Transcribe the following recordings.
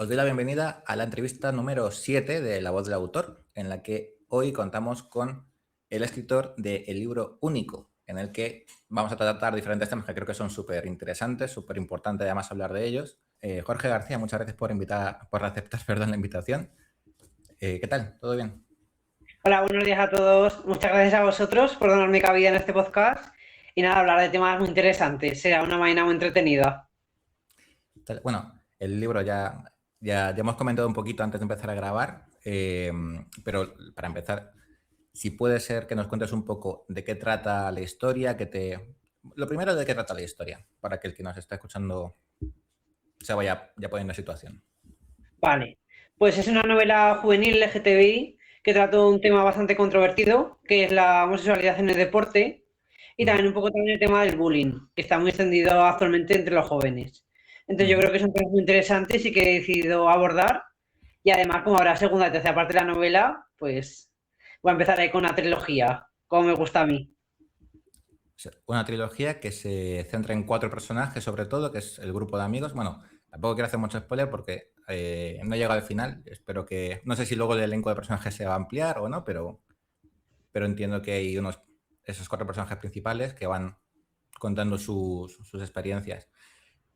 Os doy la bienvenida a la entrevista número 7 de La Voz del Autor, en la que hoy contamos con el escritor de El Libro Único, en el que vamos a tratar diferentes temas que creo que son súper interesantes, súper importantes además hablar de ellos. Jorge García, muchas gracias por aceptar perdón, la invitación. ¿Qué tal? ¿Todo bien? Hola, buenos días a todos. Muchas gracias a vosotros por darme cabida en este podcast. Y nada, hablar de temas muy interesantes. Será una mañana muy entretenida. Bueno, el libro ya hemos comentado un poquito antes de empezar a grabar, pero para empezar, si puede ser que nos cuentes un poco de qué trata la historia, Lo primero, de qué trata la historia, para que el que nos está escuchando se vaya ya poniendo en situación. Vale, pues es una novela juvenil LGTBI que trata un tema bastante controvertido, que es la homosexualidad en el deporte, y Mm. también un poco también el tema del bullying, que está muy extendido actualmente entre los jóvenes. Entonces yo Ujú. creo que son temas muy interesantes y que he decidido abordar. Y además, como habrá segunda y tercera parte de la novela, pues voy a empezar ahí con una trilogía, como me gusta a mí. Una trilogía que se centra en 4 personajes, sobre todo, que es el grupo de amigos. Bueno, tampoco quiero hacer mucho spoiler porque no he llegado al final. Espero que... No sé si luego el elenco de personajes se va a ampliar o no, pero entiendo que hay esos 4 personajes principales que van contando sus experiencias.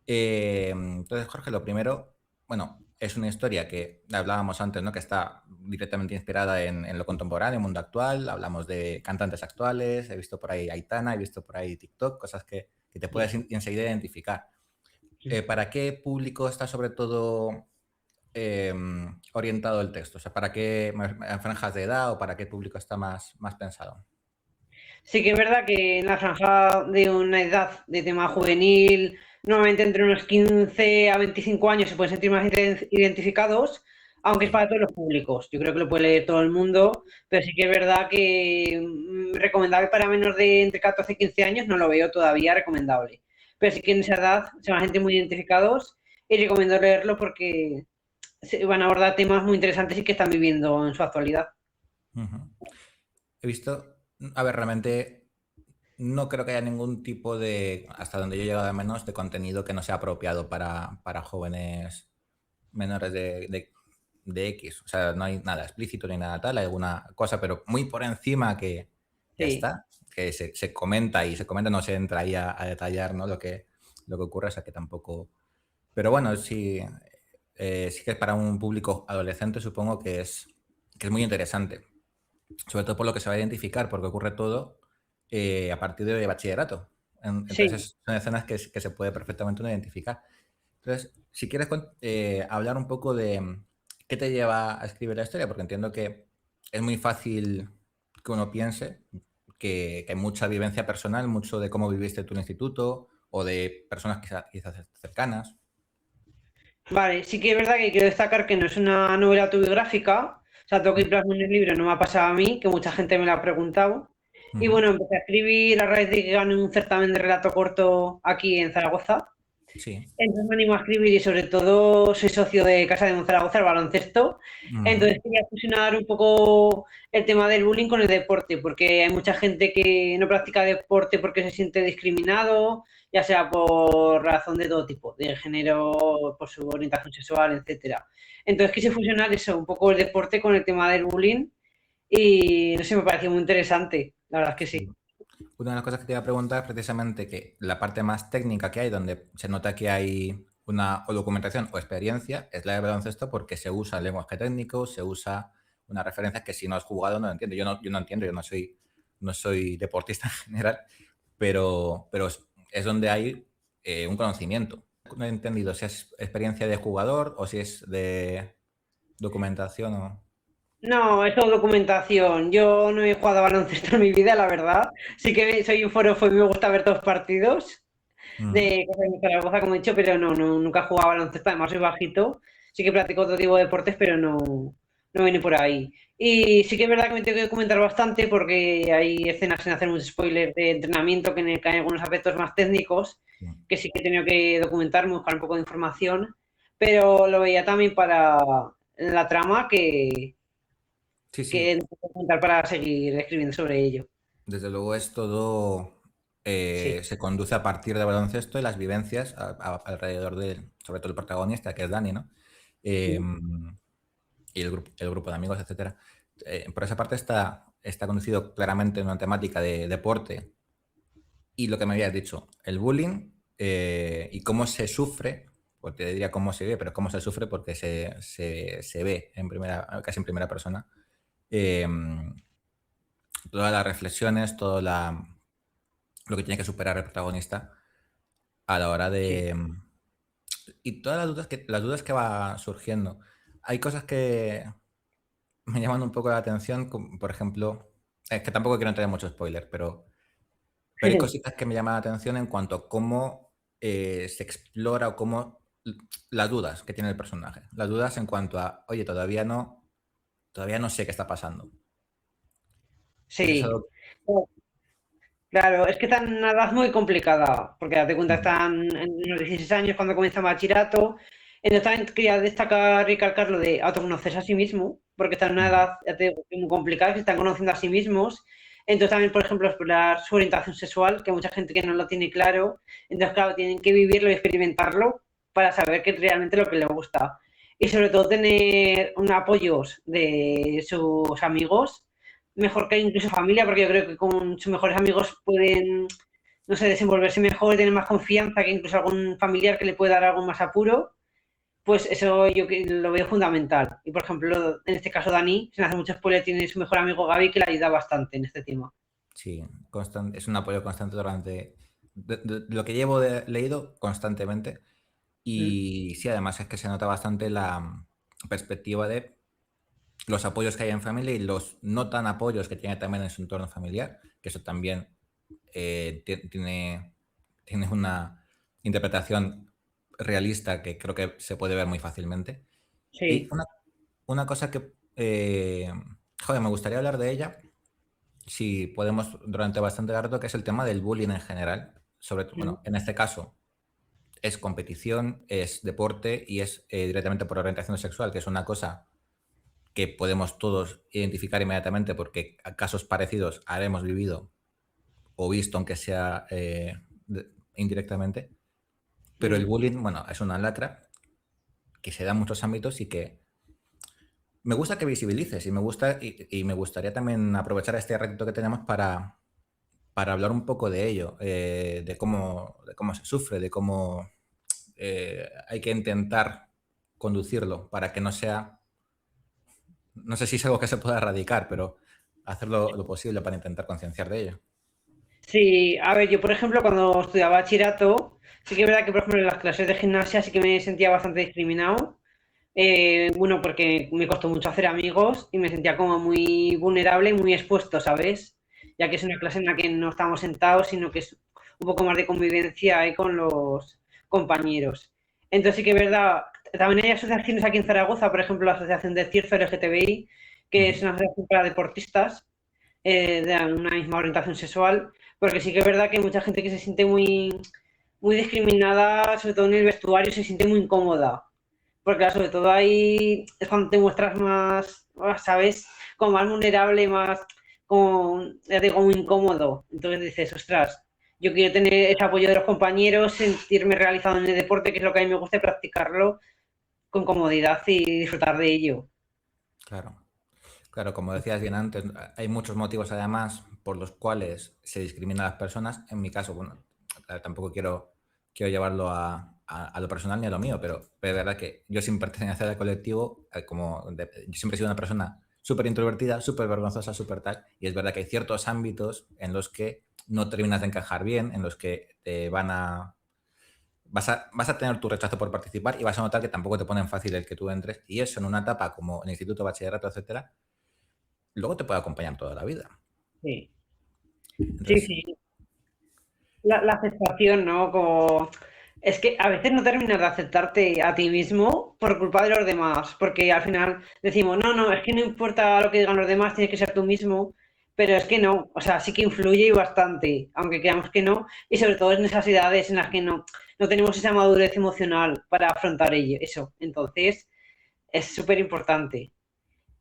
Entonces, Jorge, lo primero, bueno, es una historia que hablábamos antes, ¿no? Que está directamente inspirada en lo contemporáneo, mundo actual. Hablamos de cantantes actuales, he visto por ahí Aitana, he visto por ahí TikTok, cosas que te puedes enseguida identificar. ¿Para qué público está sobre todo eh, orientado el texto? O sea, ¿para qué franjas de edad o para qué público está más pensado? Sí que es verdad que en la franja de una edad de tema juvenil, normalmente entre unos 15 a 25 años se pueden sentir más identificados, aunque es Sí. para todos los públicos. Yo creo que lo puede leer todo el mundo, pero sí que es verdad que recomendable para menos de entre 14 y 15 años no lo veo todavía recomendable. Pero sí que en esa edad se van a sentir muy identificados y recomiendo leerlo porque se van a abordar temas muy interesantes y que están viviendo en su actualidad. Ujú. He visto, a ver, realmente no creo que haya ningún tipo de, hasta donde yo he llegado al menos, de contenido que no sea apropiado para jóvenes menores de X. O sea, no hay nada explícito ni nada tal, hay alguna cosa, pero muy por encima que ya Sí. está, que se comenta y se comenta, no se entra ahí a detallar, ¿no? Lo que ocurre, o sea que tampoco... Pero bueno, sí, sí que para un público adolescente supongo que es muy interesante, sobre todo por lo que se va a identificar, porque ocurre todo a partir de bachillerato. Sí. Entonces son escenas que se puede perfectamente uno identificar. Entonces, si quieres hablar un poco de qué te lleva a escribir la historia, porque entiendo que es muy fácil que uno piense que hay mucha vivencia personal, mucho de cómo viviste tú en el instituto o de personas quizás cercanas. Vale, sí que es verdad que quiero destacar que no es una novela autobiográfica, o sea, tengo que ir plasmar en el libro, no me ha pasado a mí, que mucha gente me lo ha preguntado. Y Ujú. bueno, empecé a escribir a raíz de que gané un certamen de relato corto aquí en Zaragoza. Sí. Entonces me animo a escribir y sobre todo soy socio de Casa de Monzaragoza, el baloncesto. Ujú. Entonces quería fusionar un poco el tema del bullying con el deporte, porque hay mucha gente que no practica deporte porque se siente discriminado, ya sea por razón de todo tipo, de género, por su orientación sexual, etcétera. Entonces quise fusionar eso, un poco el deporte con el tema del bullying y no sé, me pareció muy interesante, la verdad es que Sí. sí. Una de las cosas que te iba a preguntar es precisamente que la parte más técnica que hay, donde se nota que hay una o documentación o experiencia, es la de baloncesto porque se usa el lenguaje técnico, se usa una referencia que si no has jugado no entiendo. Yo no entiendo, yo no soy deportista en general, pero es donde hay un conocimiento. No he entendido si es experiencia de jugador o si es de documentación o... No, es todo documentación. Yo no he jugado a baloncesto en mi vida, la verdad. Sí que soy un forofo y me gusta ver todos los partidos Mm. de Casa de Zaragoza, como he dicho, pero nunca he jugado a baloncesto. Además, soy bajito. Sí que practico otro tipo de deportes, pero no viene por ahí. Y sí que es verdad que me tengo que documentar bastante porque hay escenas sin hacer un spoiler de entrenamiento que hay algunos aspectos más técnicos Mm. que sí que he tenido que documentarme, buscar un poco de información. Pero lo veía también para la trama Sí, que sí. necesito contar para seguir escribiendo sobre ello. Desde luego es todo, Sí, se conduce a partir de baloncesto y las vivencias alrededor de, sobre todo el protagonista, que es Dani, ¿no? eh, y el grupo de amigos, etcétera. Por esa parte está conducido claramente en una temática de deporte y lo que me habías dicho, el bullying y cómo se sufre, pues te diría cómo se ve, pero cómo se sufre porque se ve casi en primera persona. eh, Todas las reflexiones, lo que tiene que superar el protagonista a la hora Sí, de... Y todas las dudas que va surgiendo. Hay cosas que me llaman un poco la atención, por ejemplo, es que tampoco quiero entrar en mucho spoiler, pero hay cositas que me llaman la atención en cuanto a cómo se explora o cómo las dudas que tiene el personaje. Las dudas en cuanto a, oye, todavía no sé qué está pasando. Eso es sí. algo... Claro, es que están en una edad muy complicada, porque date cuenta, Ujú, están en los 16 años cuando comienza bachillerato. Entonces también quería destacar, recalcar lo de autoconocerse a sí mismo, porque están en una ujú. edad, ya te digo, muy complicada, que se están conociendo a sí mismos. Entonces también, por ejemplo, explorar su orientación sexual, que hay mucha gente que no lo tiene claro. Entonces, claro, tienen que vivirlo y experimentarlo para saber qué es realmente lo que les gusta. Y sobre todo tener un apoyos de sus amigos mejor que incluso familia, porque yo creo que con sus mejores amigos pueden, no sé, desenvolverse mejor, tener más confianza que incluso algún familiar que le pueda dar algo más apuro, pues eso yo lo veo fundamental. Y por ejemplo, en este caso Dani, sin hacer mucho spoiler, tiene su mejor amigo Gaby que le ayuda bastante en este tema. Sí, es un apoyo constante durante de lo que llevo leído constantemente. Mm. Y sí, además es que se nota bastante la perspectiva de los apoyos que hay en familia y los no tan apoyos que tiene también en su entorno familiar, que eso también tiene una interpretación realista que creo que se puede ver muy fácilmente. Y Sí. una cosa que, joder, me gustaría hablar de ella, si podemos, durante bastante rato, que es el tema del bullying en general. Sobre todo, Mm. bueno, en este caso es competición, es deporte y es directamente por orientación sexual, que es una cosa que podemos todos identificar inmediatamente porque a casos parecidos habremos vivido o visto, aunque sea indirectamente. Pero el Mm. bullying, bueno, es una lacra que se da en muchos ámbitos y que me gusta que visibilices y me gustaría también aprovechar este reto que tenemos para hablar un poco de ello, de cómo se sufre, de cómo hay que intentar conducirlo para que no sea, no sé si es algo que se pueda erradicar, pero hacer lo posible para intentar concienciar de ello. Sí, a ver, yo por ejemplo cuando estudiaba bachillerato, sí que es verdad que por ejemplo en las clases de gimnasia sí que me sentía bastante discriminado. Bueno, porque me costó mucho hacer amigos y me sentía como muy vulnerable y muy expuesto, ¿sabes? Ya que es una clase en la que no estamos sentados, sino que es un poco más de convivencia ahí con los compañeros. Entonces sí que es verdad, también hay asociaciones aquí en Zaragoza, por ejemplo la Asociación de CIRFE LGTBI, que es Ujú. una asociación para deportistas de una misma orientación sexual, porque sí que es verdad que hay mucha gente que se siente muy discriminada, sobre todo en el vestuario, se siente muy incómoda porque claro, sobre todo ahí es cuando te muestras más, ¿sabes? Como más vulnerable, más, como, ya digo, muy incómodo. Entonces dices, ostras, yo quiero tener ese apoyo de los compañeros, sentirme realizado en el deporte, que es lo que a mí me gusta, y practicarlo con comodidad y disfrutar de ello. Claro. Claro, como decías bien antes, hay muchos motivos además por los cuales se discrimina a las personas. En mi caso, bueno, tampoco quiero llevarlo a lo personal ni a lo mío, pero es verdad que yo sin pertenecer al colectivo, yo siempre he sido una persona súper introvertida, súper vergonzosa, súper tal, y es verdad que hay ciertos ámbitos en los que no terminas de encajar bien, en los que vas a tener tu rechazo por participar y vas a notar que tampoco te ponen fácil el que tú entres, y eso en una etapa como el instituto, bachillerato, etcétera, luego te puede acompañar toda la vida. Sí, sí, Entonces, sí. La aceptación, ¿no? Como... Es que a veces no terminas de aceptarte a ti mismo por culpa de los demás, porque al final decimos, no, no, es que no importa lo que digan los demás, tienes que ser tú mismo, pero es que no, o sea, sí que influye y bastante, aunque creamos que no, y sobre todo en esas edades en las que no tenemos esa madurez emocional para afrontar ello, eso. Entonces, es súper importante.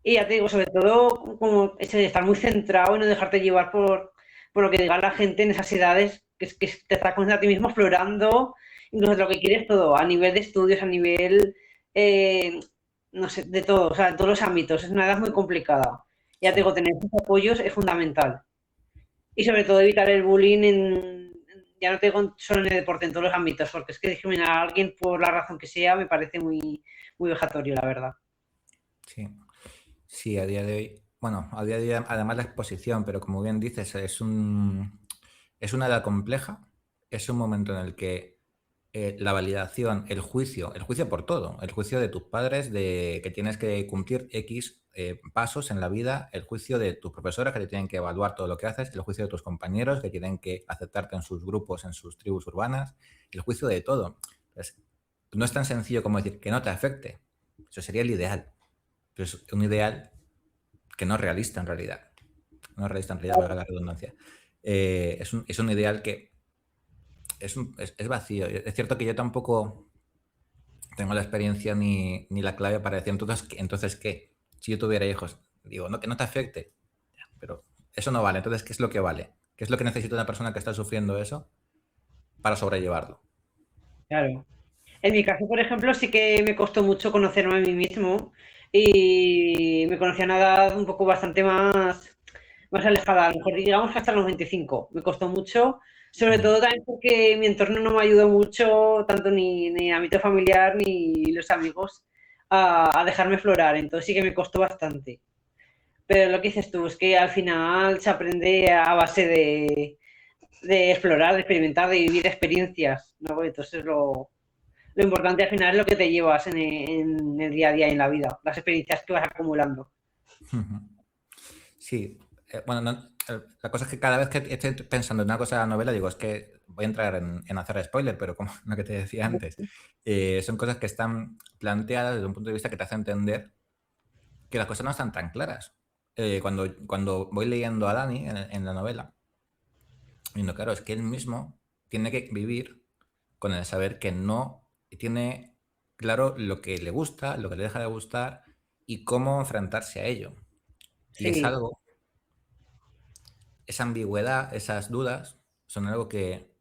Y ya te digo, sobre todo, como eso de estar muy centrado y no dejarte llevar por lo que diga la gente en esas edades, que te estás conociendo a ti mismo explorando, incluso lo que quieres todo, a nivel de estudios, a nivel no sé, de todo, o sea, en todos los ámbitos. Es una edad muy complicada. Ya te Sí, digo, tener esos apoyos es fundamental. Y sobre todo evitar el bullying ya no te digo solo en el deporte, en todos los ámbitos, porque es que discriminar a alguien por la razón que sea me parece muy vejatorio, la verdad. sí. Sí, a día de hoy, bueno, a día de hoy además la exposición, pero como bien dices, es una edad compleja, es un momento en el que la validación, el juicio por todo, el juicio de tus padres, de que tienes que cumplir X pasos en la vida, el juicio de tus profesores que te tienen que evaluar todo lo que haces, el juicio de tus compañeros que tienen que aceptarte en sus grupos, en sus tribus urbanas, el juicio de todo. Entonces, no es tan sencillo como decir que no te afecte, eso sería el ideal, pero es un ideal que no es realista en realidad. No es realista en realidad, valga la redundancia. Es un ideal que es vacío. Es cierto que yo tampoco tengo la experiencia ni la clave para decir, entonces ¿qué? Si yo tuviera hijos, digo, no, que no te afecte. Pero eso no vale. Entonces, ¿qué es lo que vale? ¿Qué es lo que necesita una persona que está sufriendo eso para sobrellevarlo? Claro. En mi caso, por ejemplo, sí que me costó mucho conocerme a mí mismo y me conocí a una edad un poco bastante más alejada, a lo mejor digamos que hasta los 25. Me costó mucho, sobre Mm. todo también porque mi entorno no me ayudó mucho, tanto ni el ámbito familiar ni los amigos, a dejarme explorar. Entonces sí que me costó bastante. Pero lo que dices tú es que al final se aprende a base de explorar, de experimentar, de vivir experiencias, ¿no? Entonces lo importante al final es lo que te llevas en el día a día y en la vida, las experiencias que vas acumulando. Sí, bueno, la cosa es que cada vez que estoy pensando en una cosa de la novela, digo, es que voy a entrar en hacer spoiler, pero como lo que te decía antes, son cosas que están planteadas desde un punto de vista que te hace entender que las cosas no están tan claras. Cuando voy leyendo a Dani en la novela, viendo, claro, es que él mismo tiene que vivir con el saber que no tiene claro lo que le gusta, lo que le deja de gustar y cómo enfrentarse a ello. Y es Sí, algo, esa ambigüedad, esas dudas, son algo que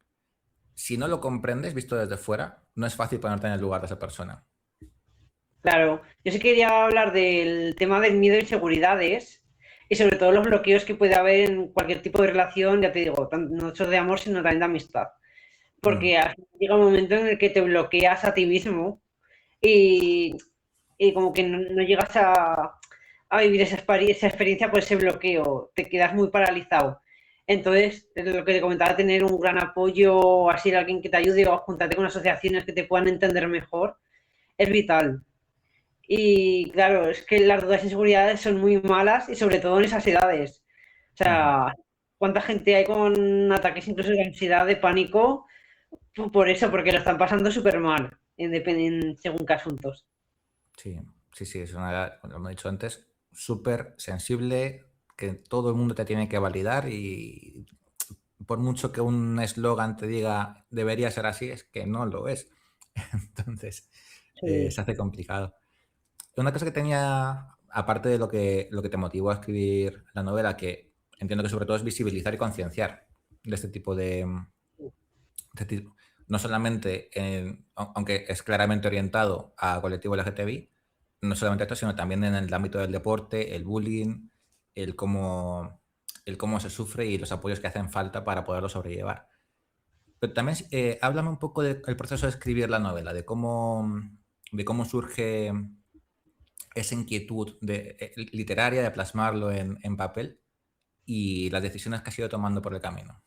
si no lo comprendes visto desde fuera, no es fácil ponerte en el lugar de esa persona. claro. Yo sí quería hablar del tema del miedo e inseguridades y sobre todo los bloqueos que puede haber en cualquier tipo de relación, ya te digo, no solo de amor, sino también de amistad. Mm, Porque llega un momento en el que te bloqueas a ti mismo y, y como que no llegas a vivir esa experiencia por ese bloqueo, te quedas muy paralizado. Entonces, lo que te comentaba, tener un gran apoyo, así alguien que te ayude o juntarte con asociaciones que te puedan entender mejor, es vital. Y claro, es que las dudas e inseguridades son muy malas y sobre todo en esas edades. O ujú. sea, ¿cuánta gente hay con ataques incluso de ansiedad, de pánico? Por eso, porque lo están pasando súper mal, según qué asuntos. Sí, sí, sí, es una edad, como he dicho antes, súper sensible, que todo el mundo te tiene que validar y por mucho que un eslogan te diga debería ser así, es que no lo es. Entonces, Sí, se hace complicado. Una cosa que tenía, aparte de lo que te motivó a escribir la novela, que entiendo que sobre todo es visibilizar y concienciar de este tipo de tipo- no solamente, aunque es claramente orientado a colectivo LGTBI, no solamente esto, sino también en el ámbito del deporte, el bullying, el cómo, el cómo se sufre y los apoyos que hacen falta para poderlo sobrellevar. Pero también háblame un poco del proceso de escribir la novela, de cómo surge esa inquietud literaria de plasmarlo en papel y las decisiones que has ido tomando por el camino.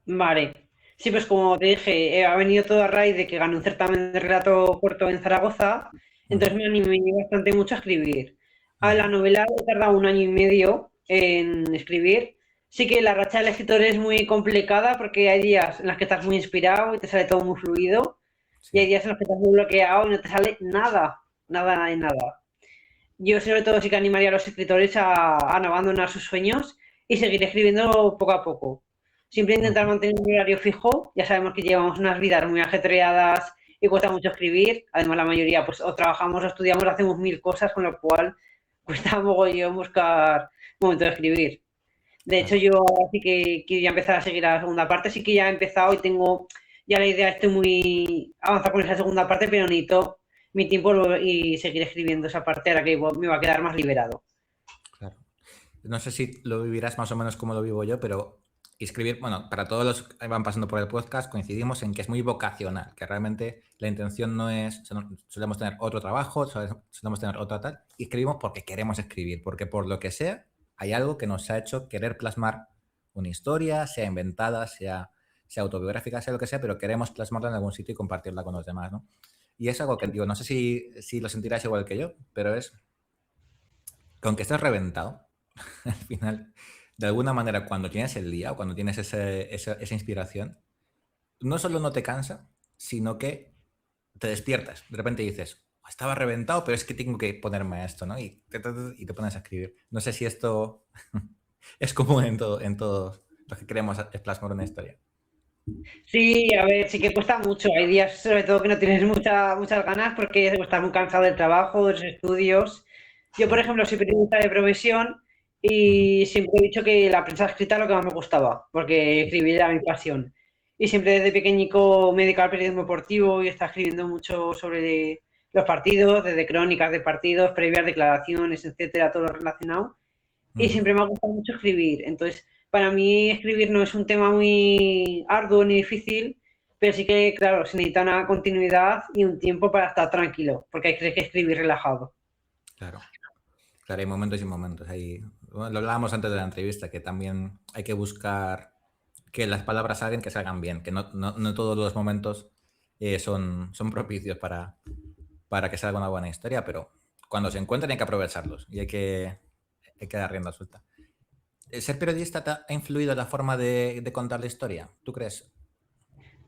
vale. Sí, pues como te dije, ha venido todo a raíz de que gané un certamen de relato corto en Zaragoza, Ujú, entonces me animé bastante mucho a escribir. A ujú, la novela he tardado un año y medio en escribir. Sí que la racha del escritor es muy complicada porque hay días en los que estás muy inspirado y te sale todo muy fluido, y sí. hay días en los que estás muy bloqueado y no te sale nada, nada de nada. Yo sobre todo sí que animaría a los escritores a no abandonar sus sueños y seguir escribiendo poco a poco. Siempre intentar Ujú, mantener un horario fijo. Ya sabemos que llevamos unas vidas muy ajetreadas y cuesta mucho escribir. Además, la mayoría pues o trabajamos o estudiamos, hacemos mil cosas, con lo cual cuesta mogollón buscar un momento de escribir. De hecho, claro. yo sí que quiero ya empezar a seguir a la segunda parte. Sí que ya he empezado y tengo ya la idea, estoy muy avanzada con esa segunda parte, pero necesito mi tiempo y seguir escribiendo esa parte ahora que me va a quedar más liberado. Claro. No sé si lo vivirás más o menos como lo vivo yo, pero escribir, bueno, para todos los que van pasando por el podcast, coincidimos en que es muy vocacional, que realmente la intención no es, solemos tener otro trabajo, solemos tener otra tal, y escribimos porque queremos escribir, porque por lo que sea, hay algo que nos ha hecho querer plasmar una historia, sea inventada, sea autobiográfica, sea lo que sea, pero queremos plasmarla en algún sitio y compartirla con los demás, ¿no? Y es algo que, digo, no sé si lo sentirás igual que yo, pero es que aunque estés reventado, al final, de alguna manera, cuando tienes el día o cuando tienes esa inspiración, no solo no te cansa, sino que te despiertas. De repente dices, estaba reventado, pero es que tengo que ponerme a esto, ¿no? Y te pones a escribir. No sé si esto es común en todos los que queremos plasmar una historia. Sí, a ver, sí que cuesta mucho. Hay días, sobre todo, que no tienes muchas ganas porque estás muy cansado del trabajo, de los estudios. Yo, por Sí. ejemplo, soy periodista de profesión Ujú. y siempre he dicho que la prensa escrita es lo que más me gustaba, porque escribir era mi pasión. Y siempre desde pequeñico me he dedicado al periodismo deportivo y he estado escribiendo mucho sobre los partidos, desde crónicas de partidos, previas declaraciones, etcétera, todo lo relacionado. Y Ujú. siempre me ha gustado mucho escribir. Entonces, para mí escribir no es un tema muy arduo ni difícil, pero sí que, claro, se necesita una continuidad y un tiempo para estar tranquilo, porque hay que escribir relajado. Claro. Claro, hay momentos y momentos. Bueno, lo hablábamos antes de la entrevista, que también hay que buscar que las palabras salgan, que salgan bien, que no todos los momentos son propicios para que salga una buena historia, pero cuando se encuentran hay que aprovecharlos y hay que dar rienda suelta. ¿Ser periodista te ha influido en la forma de contar la historia? ¿Tú crees?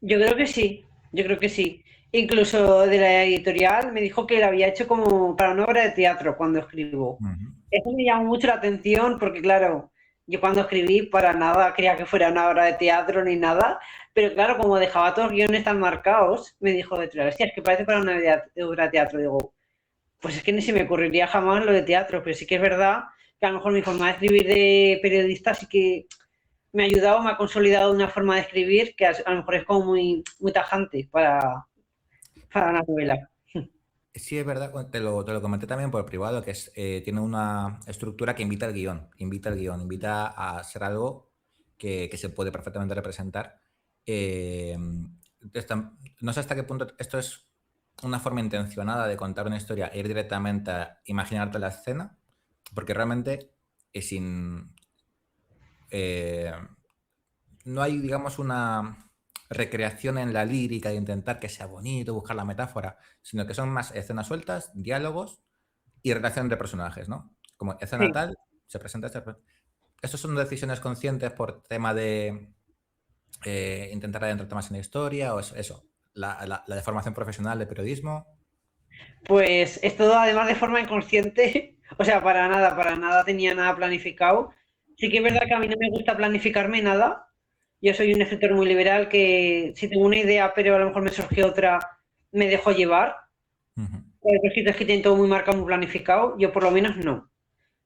Yo creo que sí, yo creo que sí. Incluso de la editorial me dijo que la había hecho como para una obra de teatro cuando escribo. Ujú. Eso me llamó mucho la atención porque, claro, yo cuando escribí para nada quería que fuera una obra de teatro ni nada, pero claro, como dejaba todos los guiones tan marcados, me dijo de es que parece para una obra de teatro. Digo, pues es que ni se me ocurriría jamás lo de teatro, pero sí que es verdad que a lo mejor mi forma de escribir de periodista sí que me ha ayudado, me ha consolidado una forma de escribir que a lo mejor es como muy tajante para una novela. Sí, es verdad, bueno, te lo comenté también por privado, que tiene una estructura que invita a ser algo que se puede perfectamente representar. Eh, no sé hasta qué punto esto es una forma intencionada de contar una historia e ir directamente a imaginarte la escena, porque realmente sin, eh, no hay, digamos, una recreación en la lírica de intentar que sea bonito, buscar la metáfora, sino que son más escenas sueltas, diálogos y relación de personajes, ¿no? Como escena Sí. tal, se presenta este. ¿Estos son decisiones conscientes por tema de intentar adentrarte más en la historia o eso? La deformación profesional de periodismo. Pues es todo además de forma inconsciente, o sea, para nada tenía nada planificado. Sí que es verdad que a mí no me gusta planificarme nada. Yo soy un escritor muy liberal que si tengo una idea, pero a lo mejor me surge otra, me dejo llevar. Ujú, Hay escritores que tienen todo muy marcado, muy planificado. Yo por lo menos no.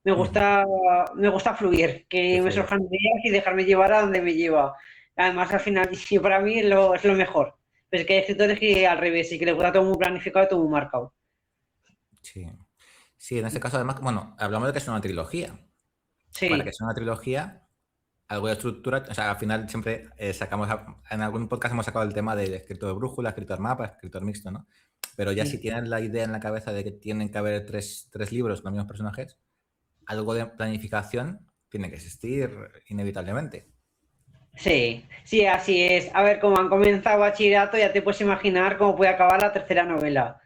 Me ujú. gusta, me gusta fluir, Que que me fluya. surjan ideas y dejarme llevar a donde me lleva. Además, al final, y para mí es lo mejor. Pero es que hay escritores que al revés, y que les gusta todo muy planificado, todo muy marcado. Sí. Sí, en este caso además, bueno, hablamos de que es una trilogía. Para que Sí, sea una trilogía, algo de estructura, o sea, al final siempre en algún podcast hemos sacado el tema del escritor de brújula, escritor mapa, escritor mixto, ¿no? Pero ya si sí. tienen la idea en la cabeza de que tienen que haber tres libros con los mismos personajes, algo de planificación tiene que existir inevitablemente. Sí, sí, así es. A ver, como han comenzado bachillerato, ya te puedes imaginar cómo puede acabar la tercera novela,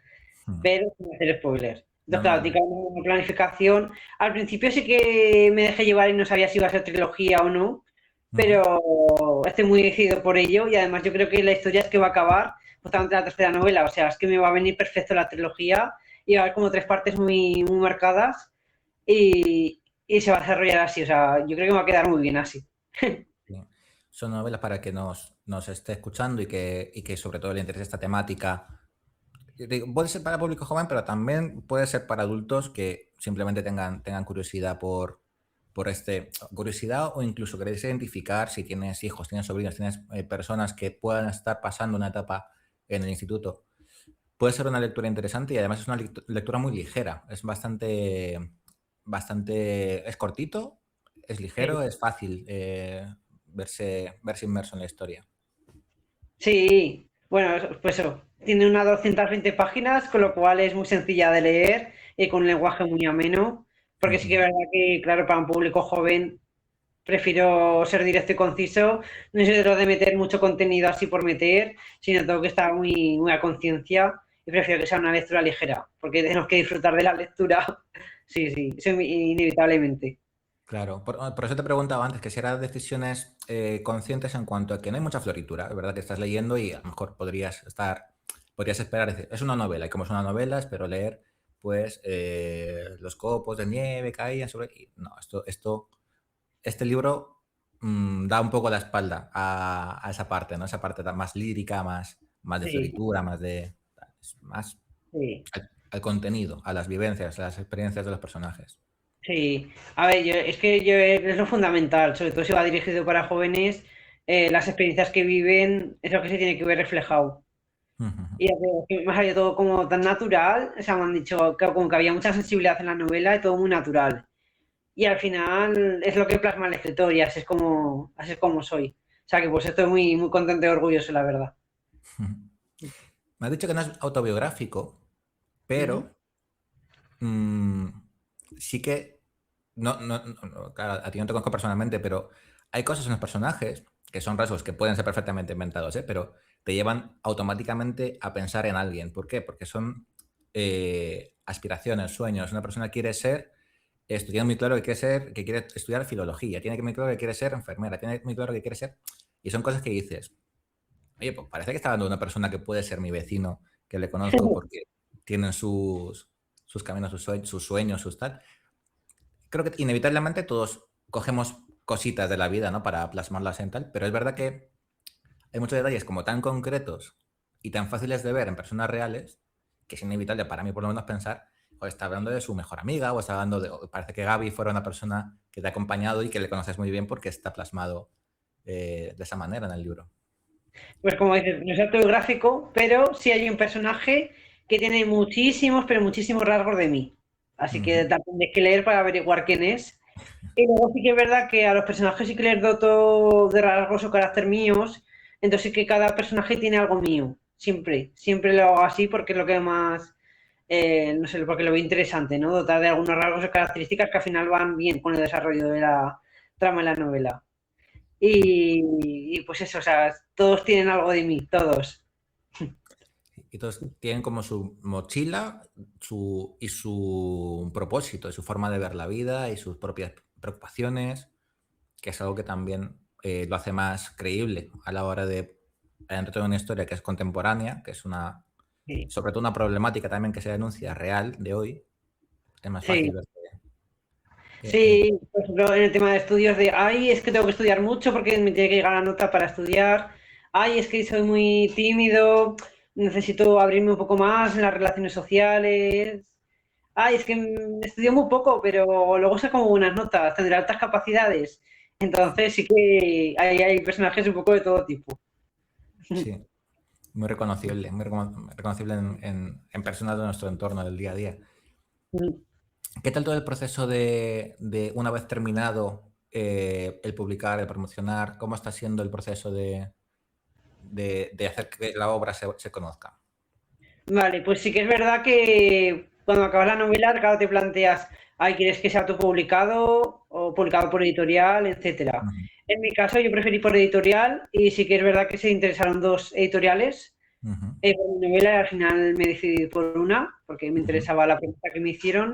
Hmm. pero sin hacer spoilers. Entonces, No, claro, no, tiene que haber una planificación. Al principio sí que me dejé llevar y no sabía si iba a ser trilogía o no, ujú, pero estoy muy decidido por ello y además yo creo que la historia es que va a acabar justamente la tercera novela, o sea, es que me va a venir perfecto la trilogía y va a haber como tres partes muy marcadas y se va a desarrollar así, o sea, yo creo que me va a quedar muy bien así. sí. Son novelas para que nos esté escuchando y que sobre todo le interese esta temática. Puede ser para público joven, pero también puede ser para adultos que simplemente tengan curiosidad curiosidad o incluso queréis identificar si tienes hijos, tienes sobrinos, tienes personas que puedan estar pasando una etapa en el instituto. puede ser una lectura interesante y además es una lectura muy ligera. Es es cortito, es Sí. ligero, es fácil verse inmerso en la historia. Sí, bueno, pues eso, tiene unas 220 páginas, con lo cual es muy sencilla de leer y con un lenguaje muy ameno, porque sí que es Ujú. verdad que, claro, para un público joven prefiero ser directo y conciso, no soy de lo de meter mucho contenido así por meter, sino tengo que estar muy a conciencia y prefiero que sea una lectura ligera, porque tenemos que disfrutar de la lectura, sí, sí, eso inevitablemente. Claro, por eso te preguntaba antes que si eran decisiones conscientes en cuanto a que no hay mucha floritura, es verdad que estás leyendo y a lo mejor podrías esperar, es una novela y como es una novela espero leer pues los copos de nieve caían sobre... No, este libro da un poco la espalda a esa parte, ¿no? Esa parte más lírica, más de Sí, floritura, más sí. al contenido, a las vivencias, a las experiencias de los personajes. Sí, a ver, es que es lo fundamental, sobre todo si va dirigido para jóvenes, las experiencias que viven es lo que se tiene que ver reflejado. Y ya te digo, que me ha salido todo como tan natural, o sea, me han dicho que como que había mucha sensibilidad en la novela y todo muy natural. Y al final es lo que plasma el escritor y así es como soy. O sea que pues estoy muy contento y orgulloso, la verdad. Me has dicho que no es autobiográfico, Ujú. pero mm, sí que, claro, a ti no te conozco personalmente, pero hay cosas en los personajes que son rasgos que pueden ser perfectamente inventados, ¿eh? Pero te llevan automáticamente a pensar en alguien. ¿Por qué? Porque son aspiraciones, sueños. Una persona quiere ser, tiene muy claro que quiere ser, que quiere estudiar filología, tiene muy claro que quiere ser enfermera, tiene muy claro que quiere ser... Y son cosas que dices, oye, pues parece que está hablando de una persona que puede ser mi vecino, que le conozco porque tienen sus caminos, sus sueños, sus tal. Creo que inevitablemente todos cogemos cositas de la vida, ¿no? Para plasmarlas en tal, pero es verdad que hay muchos detalles como tan concretos y tan fáciles de ver en personas reales que es inevitable para mí por lo menos pensar, o está hablando de su mejor amiga, o está hablando o parece que Gaby fuera una persona que te ha acompañado y que le conoces muy bien porque está plasmado de esa manera en el libro. Pues como dices, no es autobiográfico, pero sí hay un personaje que tiene muchísimos, pero muchísimos rasgos de mí. Así que Ujú. tienes que leer para averiguar quién es. Y luego sí que es verdad que a los personajes sí que les doto de rasgos o carácter míos, entonces sí que cada personaje tiene algo mío, siempre lo hago así porque es lo que más, no sé, porque lo veo interesante, ¿no? Dotar de algunos rasgos o características que al final van bien con el desarrollo de la trama de la novela. Y pues eso, o sea, todos tienen algo de mí, todos. Y todos tienen como su mochila y su propósito, y su forma de ver la vida y sus propias preocupaciones, que es algo que también lo hace más creíble a la hora de dentro de una historia que es contemporánea, que es Sí, sobre todo una problemática también que se denuncia real de hoy, es más sí. fácil ver. Sí, por ejemplo, en el tema de estudios ay, es que tengo que estudiar mucho porque me tiene que llegar la nota para estudiar, ay, es que soy muy tímido, necesito abrirme un poco más en las relaciones sociales, ay, es que estudio muy poco, pero luego saco muy buenas notas, tendré altas capacidades. Entonces sí que hay personajes un poco de todo tipo. Sí, muy reconocible, muy reconocible en personas de nuestro entorno del día a día. ¿Qué tal todo el proceso de una vez terminado el publicar, el promocionar? ¿Cómo está siendo el proceso de hacer que la obra se conozca? Vale, pues sí que es verdad que cuando acabas la novela, claro, te planteas, ay, ¿quieres que sea autopublicado o publicado por editorial, etcétera? Ujú, En mi caso, yo preferí por editorial y sí que es verdad que se interesaron dos editoriales ujú, por mi novela y al final me decidí por una porque me ujú, interesaba la propuesta que me hicieron.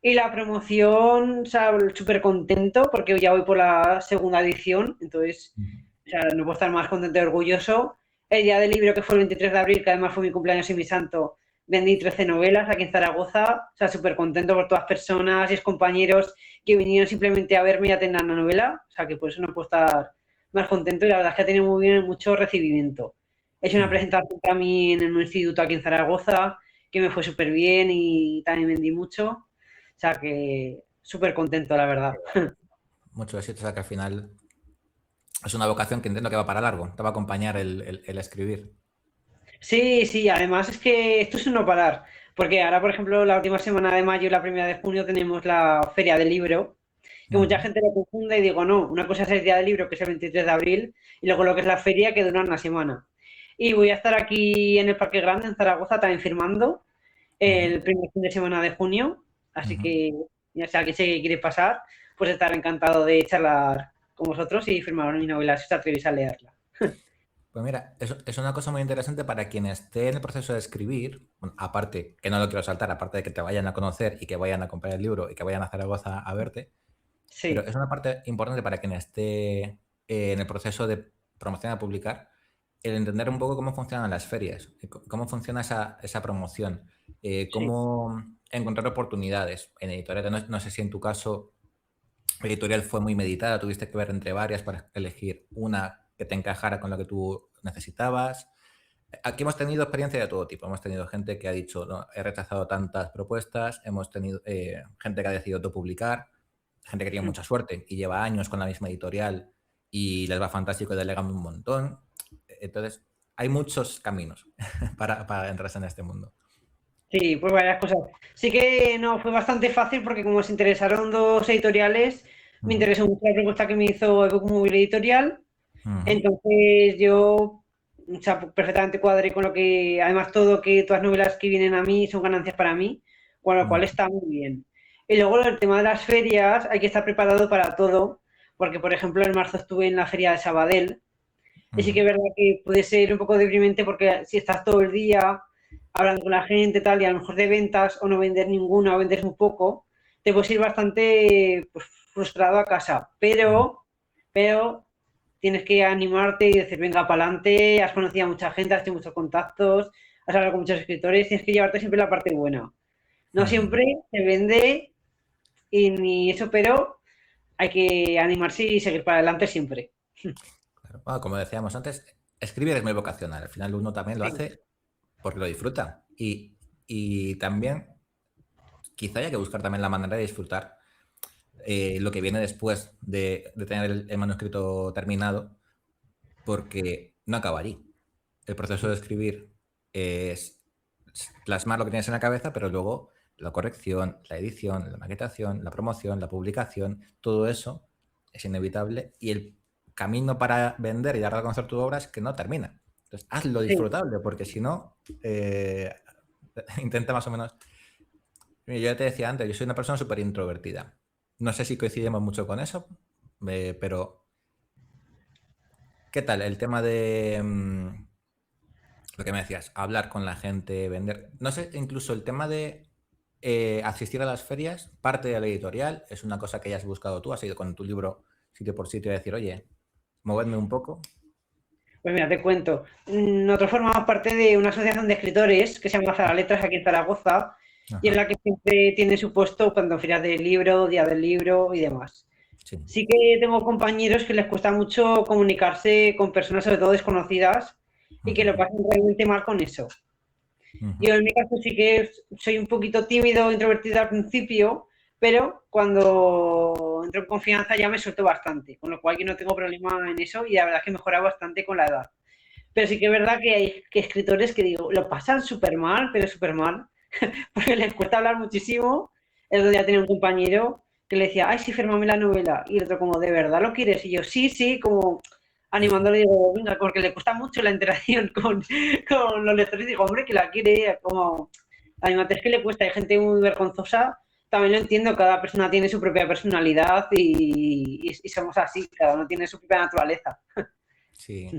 Y la promoción, o sea, súper contento porque ya voy por la segunda edición, entonces, ujú. o sea, no puedo estar más contento y orgulloso. El día del libro, que fue el 23 de abril, que además fue mi cumpleaños y mi santo, vendí 13 novelas aquí en Zaragoza, o sea, súper contento por todas las personas y los compañeros que vinieron simplemente a verme y a tener la novela, o sea, que por eso no puedo estar más contento y la verdad es que ha tenido muy bien mucho recibimiento. He hecho una Ujú. presentación también en un instituto aquí en Zaragoza, que me fue súper bien y también vendí mucho. O sea que súper contento, la verdad. Mucho éxito, o sea que al final es una vocación que entiendo que va para largo, te va a acompañar el escribir. Sí, sí, además es que esto es un no parar, porque ahora, por ejemplo, la última semana de mayo y la primera de junio tenemos la Feria del Libro, que mucha Ujú. gente lo confunde y digo, no, una cosa es el Día del Libro, que es el 23 de abril, y luego lo que es la feria, que dura una semana. Y voy a estar aquí en el Parque Grande, en Zaragoza, también firmando Ujú. el primer fin de semana de junio, así Ujú. que ya sea que se quiere pasar, pues estaré encantado de charlar con vosotros y firmar mi novela si os atrevéis a leerla. Pues mira, es una cosa muy interesante para quien esté en el proceso de escribir, bueno, aparte, que no lo quiero saltar, aparte de que te vayan a conocer y que vayan a comprar el libro y que vayan a Zaragoza a verte, pero Sí, es una parte importante para quien esté en el proceso de promocionar a publicar, el entender un poco cómo funcionan las ferias, cómo funciona esa promoción, sí. cómo encontrar oportunidades en editoriales. No sé si en tu caso la editorial fue muy meditada, tuviste que ver entre varias para elegir una que te encajara con lo que tú necesitabas. Aquí hemos tenido experiencia de todo tipo. Hemos tenido gente que ha dicho, no, he rechazado tantas propuestas, hemos tenido gente que ha decidido autopublicar, gente que tiene mucha suerte y lleva años con la misma editorial y les va fantástico y delegan un montón. Entonces, hay muchos caminos para entrarse en este mundo. Sí, pues varias cosas. Sí que no, fue bastante fácil porque como se interesaron dos editoriales, me Ujú. interesó mucho la propuesta que me hizo Ebook Móvil Editorial. Ujú. Entonces yo, o sea, perfectamente cuadré con lo que, además todo que todas las novelas que vienen a mí son ganancias para mí, con lo cual Ujú. está muy bien. Y luego el tema de las ferias, hay que estar preparado para todo, porque por ejemplo en marzo estuve en la feria de Sabadell. Y sí que Ujú. es verdad que puede ser un poco deprimente porque si estás todo el día hablando con la gente tal y a lo mejor de ventas o no vender ninguna o vendes muy poco, te puedes ir bastante pues, frustrado a casa. Ujú. Pero tienes que animarte y decir, venga, para adelante, has conocido a mucha gente, has hecho muchos contactos, has hablado con muchos escritores, tienes que llevarte siempre la parte buena. No Ujú. siempre se vende y ni eso, pero hay que animarse y seguir para adelante siempre. Claro. Bueno, como decíamos antes, escribir es muy vocacional. Al final uno también lo Sí, hace porque lo disfruta. Y también quizá haya que buscar también la manera de disfrutar lo que viene después de tener el manuscrito terminado, porque no acaba allí. El proceso de escribir es plasmar lo que tienes en la cabeza, pero luego la corrección, la edición, la maquetación, la promoción, la publicación, todo eso es inevitable y el camino para vender y dar a conocer tu obra es que no termina. Entonces, hazlo sí. disfrutable, porque si no, intenta más o menos. Yo ya te decía antes, yo soy una persona súper introvertida. No sé si coincidimos mucho con eso, pero ¿qué tal? El tema de lo que me decías, hablar con la gente, vender. No sé, incluso el tema de asistir a las ferias, parte de la editorial, es una cosa que hayas buscado tú, has ido con tu libro sitio por sitio y decir, oye, movedme un poco. Pues mira, te cuento. Nosotros formamos parte de una asociación de escritores que se llama Zaraletras aquí en Zaragoza y es Ajá, la que siempre tiene su puesto cuando ferias del libro, día del libro y demás. sí. Sí que tengo compañeros que les cuesta mucho comunicarse con personas, sobre todo desconocidas, y que lo Ujú. pasan realmente mal con eso. Ujú. Yo en mi caso sí que soy un poquito tímido, introvertido al principio, pero cuando entro en confianza ya me suelto bastante, con lo cual yo no tengo problema en eso y la verdad es que mejora bastante con la edad. Pero sí que es verdad que hay que escritores que digo, lo pasan súper mal, pero súper mal, porque les cuesta hablar muchísimo. El otro día tenía un compañero que le decía, ay, sí, fírmame la novela. Y el otro como, ¿de verdad lo quieres? Y yo, sí, sí, como animándole, digo, venga, porque le cuesta mucho la interacción con los lectores. Digo, hombre, que la quiere, como, además es que le cuesta, hay gente muy vergonzosa. También lo entiendo, cada persona tiene su propia personalidad y somos así, cada uno tiene su propia naturaleza. Sí,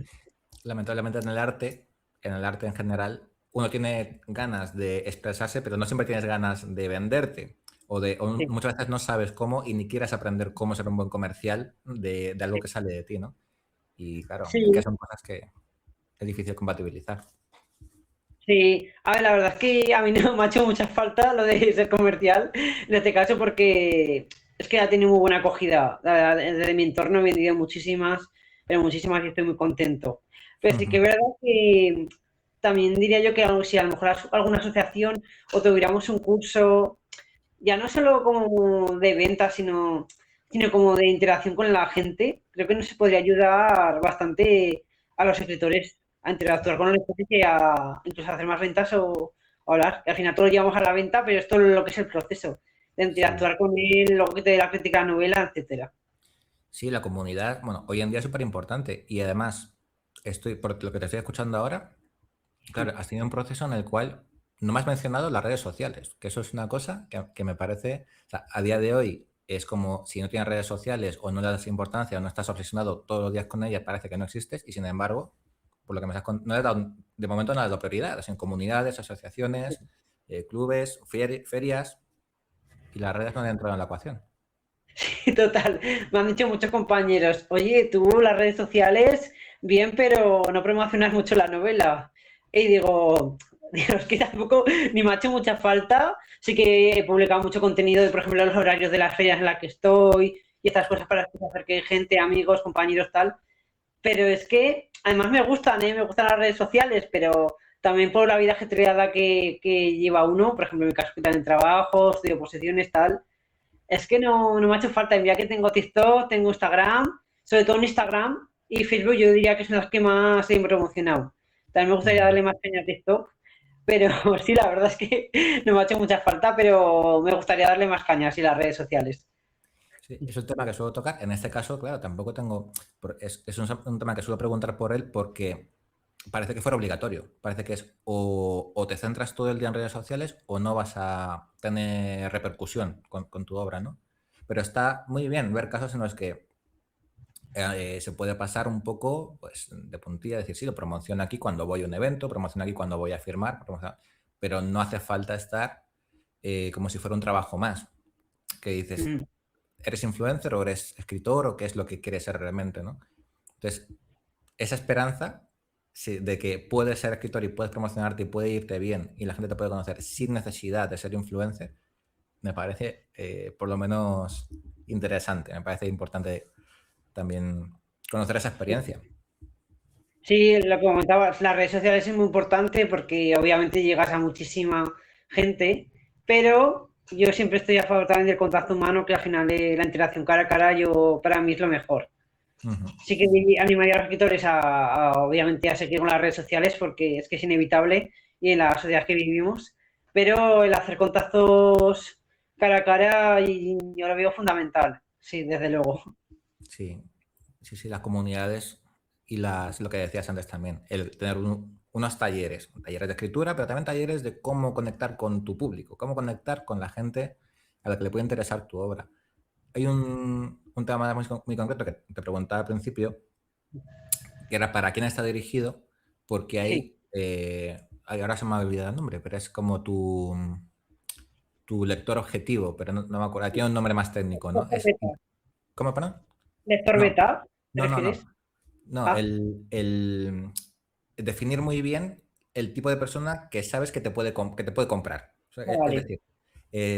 lamentablemente en el arte en general, uno tiene ganas de expresarse, pero no siempre tienes ganas de venderte. O Sí, muchas veces no sabes cómo y ni quieres aprender cómo ser un buen comercial de algo sí. que sale de ti, ¿no? Y claro, Sí, que son cosas que es difícil compatibilizar. sí, a ver, la verdad es que a mí no me ha hecho mucha falta lo de ser comercial en este caso porque es que ha tenido muy buena acogida. La verdad, desde mi entorno he vendido muchísimas, pero muchísimas y estoy muy contento. Pero sí que es verdad que también diría yo que si a lo mejor alguna asociación o tuviéramos un curso, ya no solo como de venta, sino como de interacción con la gente, creo que nos podría ayudar bastante a los escritores. a interactuar con los lectores y a incluso a hacer más ventas o hablar. Que al final todo lo llevamos a la venta, pero esto es lo que es el proceso de Sí. interactuar con él, luego que te dé la crítica de la novela, etcétera. Sí, la comunidad, bueno, hoy en día es súper importante y además, por lo que te estoy escuchando ahora, claro, has tenido un proceso en el cual no me has mencionado las redes sociales, que eso es una cosa que me parece, o sea, a día de hoy es como si no tienes redes sociales o no le das importancia o no estás obsesionado todos los días con ellas, parece que no existes y sin embargo, por lo que me has no le he dado, de momento no le he dado prioridad, es en comunidades, asociaciones, clubes, ferias y las redes no han entrado en la ecuación. Total, me han dicho muchos compañeros, oye, tú las redes sociales, bien, pero no promocionas mucho la novela. Y digo, Dios, que tampoco ni me ha hecho mucha falta. Sí que he publicado mucho contenido de, por ejemplo, los horarios de las ferias en las que estoy y estas cosas para que se acerque gente, amigos, compañeros, tal. Pero es que además me gustan, ¿eh? Me gustan las redes sociales, pero también por la vida ajetreada que lleva uno, por ejemplo, en mi caso que también trabajo, estudio posiciones, tal. Es que no me ha hecho falta. Mira que tengo TikTok, tengo Instagram, sobre todo en Instagram y Facebook yo diría que son las que más he promocionado. También me gustaría Ujú. darle más caña a TikTok, pero sí, la verdad es que no me ha hecho mucha falta, pero me gustaría darle más caña así a las redes sociales. Sí, es un tema que suelo tocar. En este caso, claro, tampoco tengo. Es un tema que suelo preguntar por él porque parece que fuera obligatorio. Parece que es o te centras todo el día en redes sociales o no vas a tener repercusión con tu obra, ¿no? Pero está muy bien ver casos en los que se puede pasar un poco pues, de puntilla, decir, sí, lo promociono aquí cuando voy a un evento, promociono aquí cuando voy a firmar, pero no hace falta estar como si fuera un trabajo más. Que dices, Mm. ¿eres influencer o eres escritor o qué es lo que quieres ser realmente, ¿no? Entonces, esa esperanza sí, de que puedes ser escritor y puedes promocionarte y puede irte bien y la gente te puede conocer sin necesidad de ser influencer, me parece por lo menos interesante, me parece importante también conocer esa experiencia. Sí, lo que comentabas, las redes sociales es muy importante porque obviamente llegas a muchísima gente, pero yo siempre estoy a favor también del contacto humano, que al final de la interacción cara a cara, yo para mí es lo mejor. Ujú. Sí que animaría a los escritores obviamente a seguir con las redes sociales porque es que es inevitable y en la sociedad que vivimos, pero el hacer contactos cara a cara yo lo veo fundamental, sí, desde luego. Sí, sí, sí, las comunidades y lo que decías antes también, el tener unos talleres de escritura, pero también talleres de cómo conectar con tu público, cómo conectar con la gente a la que le puede interesar tu obra. Hay un tema muy concreto que te preguntaba al principio, que era para quién está dirigido, porque Sí, ahí, ahora se me ha olvidado el nombre, pero es como tu lector objetivo, pero no me acuerdo, tiene un nombre más técnico, ¿no? lector beta. ¿Cómo, perdón? ¿Lector No, beta, te no, no, refieres? no. No, Ah, definir muy bien el tipo de persona que sabes que que te puede comprar. O sea, es vale. decir,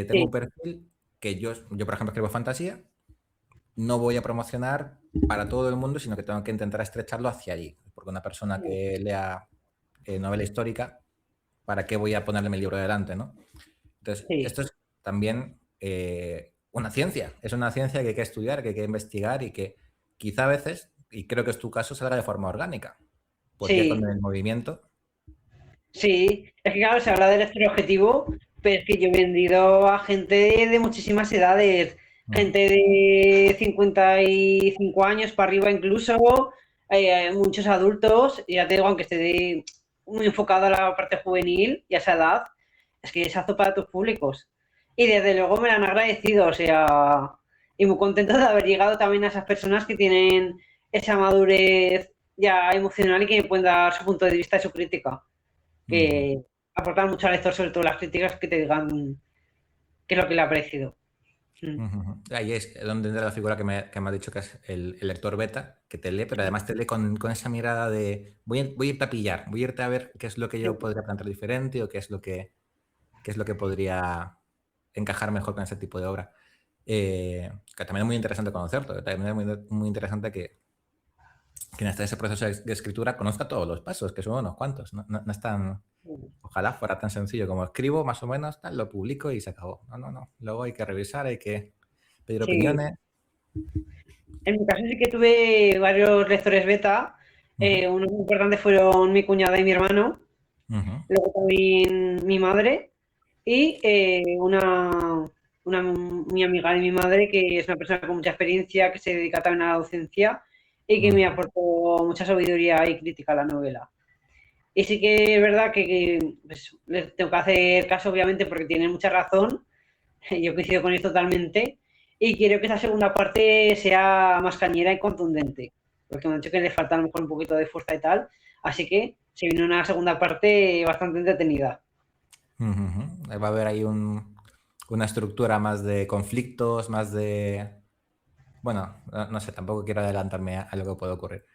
tengo un Sí, perfil que yo, por ejemplo, escribo fantasía, no voy a promocionar para todo el mundo, sino que tengo que intentar estrecharlo hacia allí. Porque una persona que lea novela histórica, ¿para qué voy a ponerle mi libro delante, no? Entonces, sí. esto es también una ciencia. Es una ciencia que hay que estudiar, que hay que investigar y que quizá a veces, y creo que es tu caso, salga de forma orgánica. Porque ya con Sí, el movimiento. sí, es que claro, se habla del lector objetivo, pero es que yo he vendido a gente de muchísimas edades, Mm, gente de 55 años para arriba incluso, muchos adultos, y ya te digo, aunque esté muy enfocado a la parte juvenil y a esa edad, es que es apto para tus públicos. Y desde luego me lo han agradecido, o sea, y muy contento de haber llegado también a esas personas que tienen esa madurez ya emocional y que me pueden dar su punto de vista y su crítica ujú, que aportan mucho al lector, sobre todo las críticas que te digan qué es lo que le ha parecido. Mm. ujú, ujú. Ahí es donde entra la figura que me ha dicho que es el lector beta, que te lee, pero además te lee con esa mirada de voy a irte a pillar, voy a irte a ver qué es lo que yo podría plantear diferente o qué es lo que podría encajar mejor con ese tipo de obra. Que también es muy interesante conocerlo, también es muy interesante que en ese proceso de escritura conozca todos los pasos, que son unos cuantos. No es tan, ojalá fuera tan sencillo como escribo, más o menos, tal, lo publico y se acabó. No, no, no. Luego hay que revisar, hay que pedir Sí, opiniones. en mi caso sí que tuve varios lectores beta Ujú, Unos muy importantes fueron mi cuñada y mi hermano, ujú, luego también mi madre y mi amiga de mi madre, que es una persona con mucha experiencia, que se dedica también a la docencia y que me ujú, aportó mucha sabiduría y crítica a la novela. Y sí que es verdad pues, les tengo que hacer caso, obviamente, porque tienen mucha razón. Yo coincido con esto totalmente. Y quiero que esa segunda parte sea más cañera y contundente. Porque me han dicho que le falta a lo mejor un poquito de fuerza y tal. Así que se viene una segunda parte bastante entretenida. ujú. Va a haber ahí una estructura más de conflictos, más de... Bueno, no sé, tampoco quiero adelantarme a lo que puede ocurrir.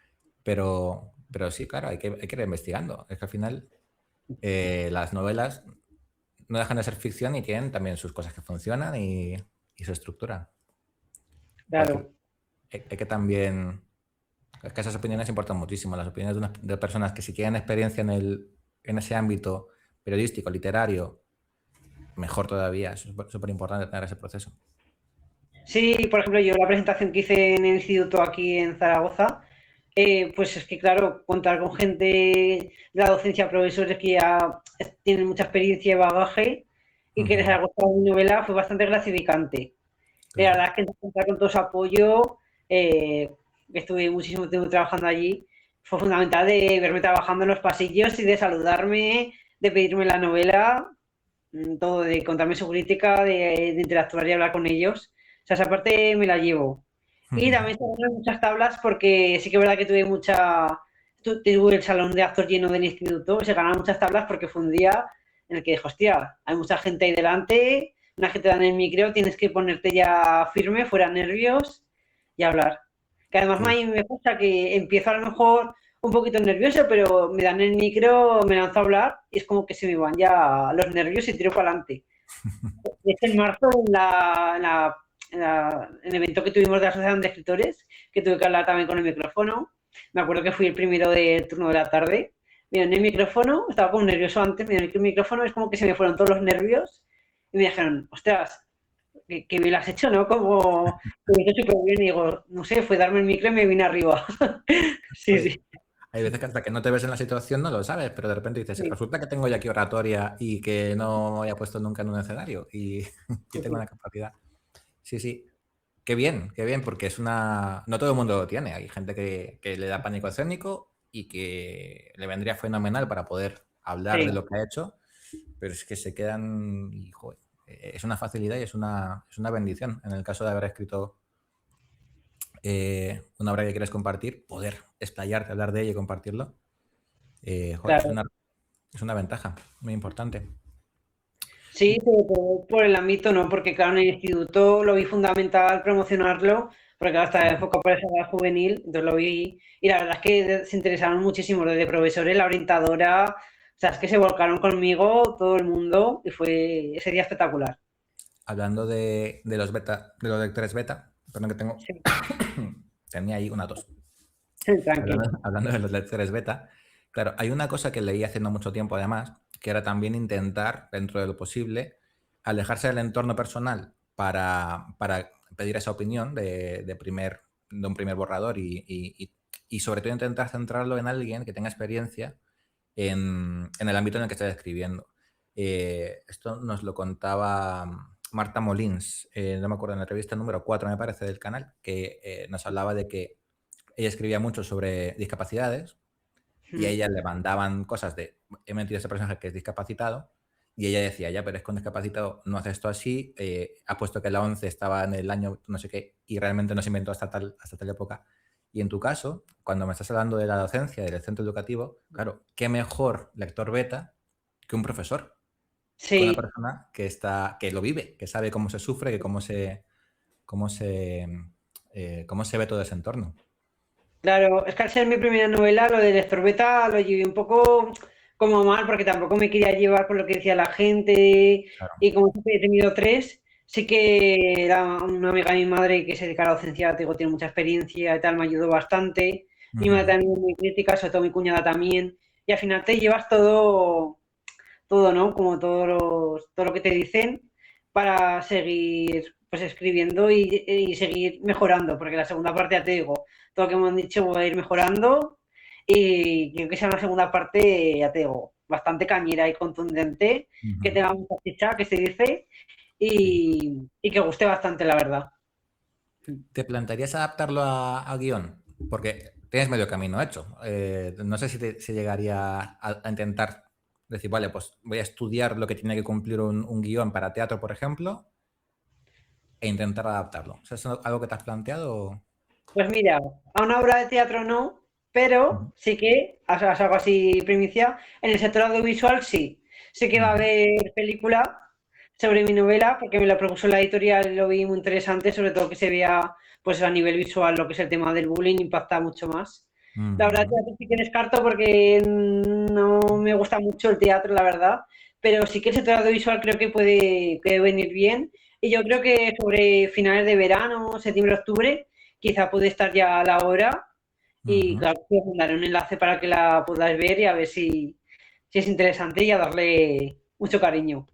Pero sí, claro, hay que ir investigando. Es que al final las novelas no dejan de ser ficción y tienen también sus cosas que funcionan y su estructura. Porque Claro. hay que también... Es que esas opiniones importan muchísimo. Las opiniones de personas que si tienen experiencia en ese ámbito periodístico, literario, mejor todavía. Es súper importante tener ese proceso. Sí, por ejemplo, yo la presentación que hice en el instituto aquí en Zaragoza, pues es que, claro, contar con gente de la docencia, profesores que ya tienen mucha experiencia y bagaje y que les Ujú, haya gustado mi novela fue bastante gratificante. Y la claro. verdad es que contar con todo su apoyo, eh, que estuve muchísimo tiempo trabajando allí, fue fundamental de verme trabajando en los pasillos y de saludarme, de pedirme la novela, todo, de contarme su crítica, de interactuar y hablar con ellos. O sea, esa parte me la llevo. Y Ujú, también se ganan muchas tablas porque sí que es verdad que tuve el salón de actos lleno del instituto, se ganaron muchas tablas porque fue un día en el que dije, hostia, hay mucha gente ahí delante, una gente dan el micro, tienes que ponerte ya firme, fuera nervios y hablar. Que además sí. me pasa que empiezo a lo mejor un poquito nervioso, pero me dan el micro, me lanzo a hablar y es como que se me van ya los nervios y tiro para adelante. De hecho, en marzo, en el evento que tuvimos de la Asociación de Escritores, que tuve que hablar también con el micrófono, me acuerdo que fui el primero del turno de la tarde, me dieron el micrófono, estaba como nervioso antes, me dieron el micrófono, es como que se me fueron todos los nervios y me dijeron, ostras, que bien lo has hecho, ¿no? Como que lo he hecho súper bien y digo, no sé, fue darme el micro y me vine arriba. Sí, Joder, sí. hay veces que hasta que no te ves en la situación no lo sabes, pero de repente dices, Sí, resulta que tengo ya aquí oratoria y que no me había puesto nunca en un escenario y, y sí, tengo sí. una capacidad. Sí, sí. Qué bien, porque es una... No todo el mundo lo tiene. Hay gente que le da pánico escénico y que le vendría fenomenal para poder hablar de Sí. lo que ha hecho, pero es que se quedan... Y, joder, es una facilidad y es una bendición en el caso de haber escrito una obra que quieres compartir, poder explayarte, hablar de ello y compartirlo. Joder, es Claro. una ventaja muy importante. Sí, sobre todo por el ámbito, ¿no? Porque claro, en el instituto lo vi fundamental promocionarlo, porque ahora está enfocado para esa edad juvenil, entonces lo vi, y la verdad es que se interesaron muchísimo, desde profesores, la orientadora, o sea, es que se volcaron conmigo todo el mundo y fue ese día espectacular. Hablando de los beta, de los lectores beta, perdón que tengo, Sí, tenía ahí una tos. tranquilo. Hablando de los lectores beta, claro, hay una cosa que leí hace no mucho tiempo además, que era también intentar, dentro de lo posible, alejarse del entorno personal para pedir esa opinión de un primer borrador y sobre todo intentar centrarlo en alguien que tenga experiencia en el ámbito en el que estés escribiendo. Esto nos lo contaba Marta Molins, no me acuerdo, en la revista número 4 me parece del canal, que nos hablaba de que ella escribía mucho sobre discapacidades y a Mm. ella le mandaban cosas de, he metido a ese personaje que es discapacitado y ella decía, ya, pero es que un discapacitado no hace esto así, ha puesto que la 11 estaba en el año no sé qué y realmente no se inventó hasta tal época. Y en tu caso, cuando me estás hablando de la docencia, del centro educativo, claro, qué mejor lector beta que un profesor, que una Sí, persona que lo vive, que sabe cómo se sufre, que cómo se ve todo ese entorno. claro, es que al ser mi primera novela, lo de Lector Beta lo llevé un poco como mal, porque tampoco me quería llevar por lo que decía la gente, Claro. y como siempre he tenido tres, sí que era una amiga de mi madre que se dedica a la docencia, te digo, tiene mucha experiencia y tal, me ayudó bastante. Mi madre Ujú. también muy crítica, sobre todo mi cuñada también, y al final te llevas todo, ¿no? Como todo lo que te dicen para seguir pues escribiendo y seguir mejorando, porque la segunda parte ya te digo, todo lo que me han dicho voy a ir mejorando y creo que sea una segunda parte, ya te digo, bastante cañera y contundente, que Ujú. tenga mucha chicha, que se dice, Sí. y que guste bastante, la verdad. ¿Te plantearías adaptarlo a guión? Porque tienes medio camino hecho. No sé si llegaría a intentar decir, vale, pues voy a estudiar lo que tiene que cumplir un guión para teatro, por ejemplo, e intentar adaptarlo. ¿O sea, ¿es algo que te has planteado? Pues mira, a una obra de teatro no, Ujú. pero sí que, o sea, es algo así primicia, en el sector audiovisual sí. Sí que va a Ujú. haber película sobre mi novela, porque me la propuso la editorial y lo vi muy interesante, sobre todo que se vea pues a nivel visual lo que es el tema del bullying, impacta mucho más. La verdad Ujú. que sí que descarto porque no me gusta mucho el teatro, la verdad, pero sí que el sector audiovisual creo que puede venir bien. Y yo creo que sobre finales de verano, septiembre, octubre, quizá puede estar ya a la hora y Ujú. claro, te mandaré un enlace para que la podáis ver y a ver si es interesante y a darle mucho cariño.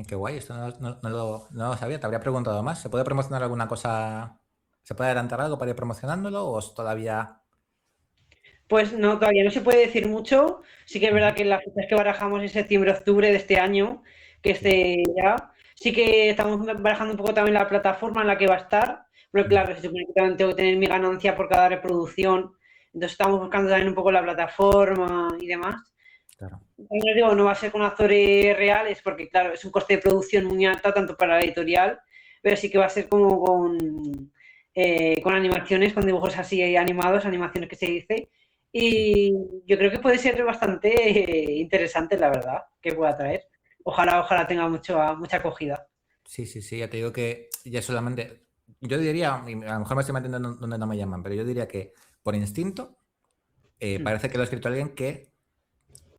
Qué guay, esto no lo sabía, te habría preguntado más. ¿Se puede promocionar alguna cosa? ¿Se puede adelantar algo para ir promocionándolo o es todavía...? Pues no, todavía no se puede decir mucho. Sí que es Ujú. verdad que las fechas que barajamos en septiembre-octubre de este año, que Sí. esté ya, sí que estamos barajando un poco también la plataforma en la que va a estar, pero Ujú. claro, se supone que también tengo que tener mi ganancia por cada reproducción, entonces estamos buscando también un poco la plataforma y demás. Claro. Como os digo, no va a ser con actores reales porque, claro, es un coste de producción muy alto, tanto para la editorial, pero sí que va a ser como con animaciones, con dibujos así animados, animaciones que se dice. Sí. Y yo creo que puede ser bastante interesante, la verdad, que pueda traer. Ojalá tenga mucha acogida. Sí, sí, sí, ya te digo que ya solamente, yo diría, y a lo mejor me estoy metiendo donde no me llaman, pero yo diría que por instinto parece que lo ha escrito alguien que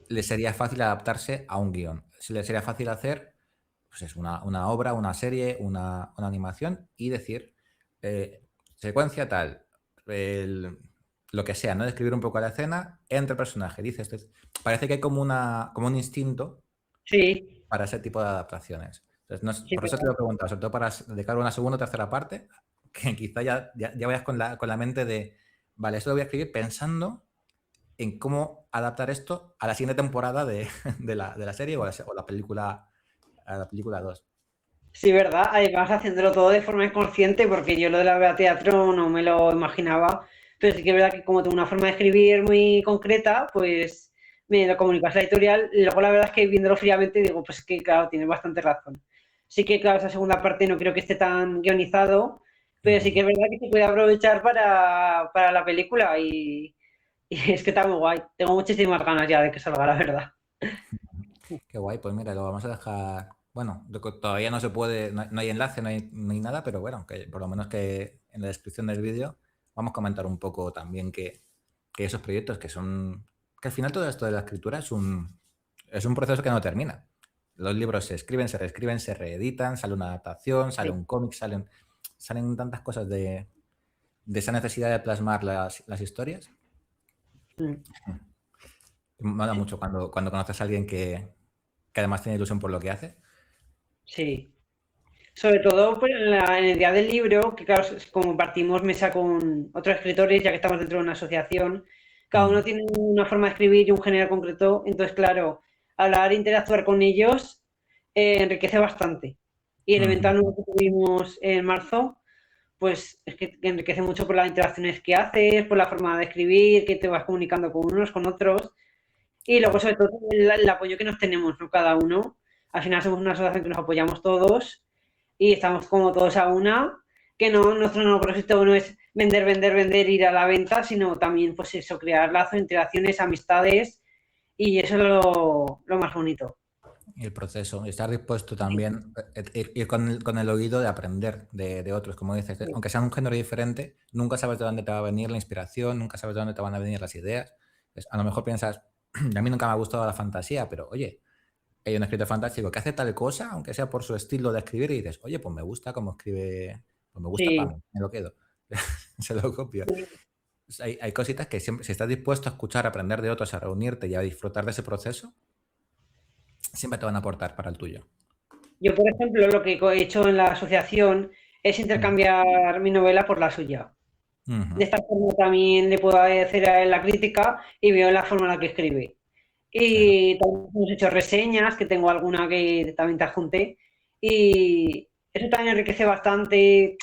le sería fácil adaptarse a un guión. Se le sería fácil hacer pues es una obra, una serie, una animación y decir secuencia tal, el- lo que sea, ¿no? Describir un poco la escena entre personajes. Dices, parece que hay como un instinto Sí, para ese tipo de adaptaciones. Entonces, sí, por eso te lo he preguntado, sobre todo para de cara a una segunda o tercera parte, que quizá ya vayas con la mente de, vale, esto lo voy a escribir pensando en cómo adaptar esto a la siguiente temporada de la serie o a la película 2. sí, verdad. Además, haciéndolo todo de forma inconsciente, porque yo lo de la obra de teatro no me lo imaginaba, pero sí que es verdad que como tengo una forma de escribir muy concreta, pues me lo comunicas a la editorial y luego la verdad es que viéndolo fríamente digo, pues es que claro, tienes bastante razón. Sí que claro, esa segunda parte no creo que esté tan guionizado, pero sí que es verdad que se puede aprovechar para la película y es que está muy guay. Tengo muchísimas ganas ya de que salga, la verdad. Qué guay, pues mira, lo vamos a dejar. Bueno, todavía no se puede, no hay enlace, no hay nada, pero bueno, que por lo menos que en la descripción del vídeo vamos a comentar un poco también que esos proyectos que al final todo esto de la escritura es un proceso que no termina. Los libros se escriben, se reescriben, se reeditan, sale una adaptación, sale Sí. un cómic, salen tantas cosas de esa necesidad de plasmar las historias. Mm, Me mola sí. mucho cuando conoces a alguien que además tiene ilusión por lo que hace. Sí. Sobre todo pues, en el día del libro, que claro, como partimos mesa con otros escritores, ya que estamos dentro de una asociación, cada uno Mm. tiene una forma de escribir y un género concreto, entonces claro, hablar e interactuar con ellos enriquece bastante. Y el evento Ujú. nuevo que tuvimos en marzo, pues es que enriquece mucho por las interacciones que haces, por la forma de escribir, que te vas comunicando con unos, con otros, y luego Claro. sobre todo el apoyo que nos tenemos, ¿no? Cada uno. Al final somos una asociación que nos apoyamos todos y estamos como todos a una, que no, nuestro nuevo propósito no es vender, vender, vender, ir a la venta, sino también pues eso, crear lazos, interacciones, amistades y eso es lo más bonito. Y el proceso, y estar dispuesto también, ir con el oído de aprender de otros, como dices, Sí, aunque sea un género diferente, nunca sabes de dónde te va a venir la inspiración, nunca sabes de dónde te van a venir las ideas. Pues, a lo mejor piensas, a mí nunca me ha gustado la fantasía, pero oye, hay un escritor fantástico que hace tal cosa, aunque sea por su estilo de escribir, y dices, oye, pues me gusta cómo escribe, pues me gusta para sí, mí, me lo quedo, se lo copio. sí. Pues hay cositas que siempre, si estás dispuesto a escuchar, a aprender de otros, a reunirte y a disfrutar de ese proceso, siempre te van a aportar para el tuyo. Yo, por ejemplo, lo que he hecho en la asociación es Mm. intercambiar mi novela por la suya. De Ujú. esta forma también le puedo hacer a él la crítica y veo la forma en la que escribe. Claro, Y también hemos hecho reseñas, que tengo alguna que también te adjunté. Y eso también enriquece bastante,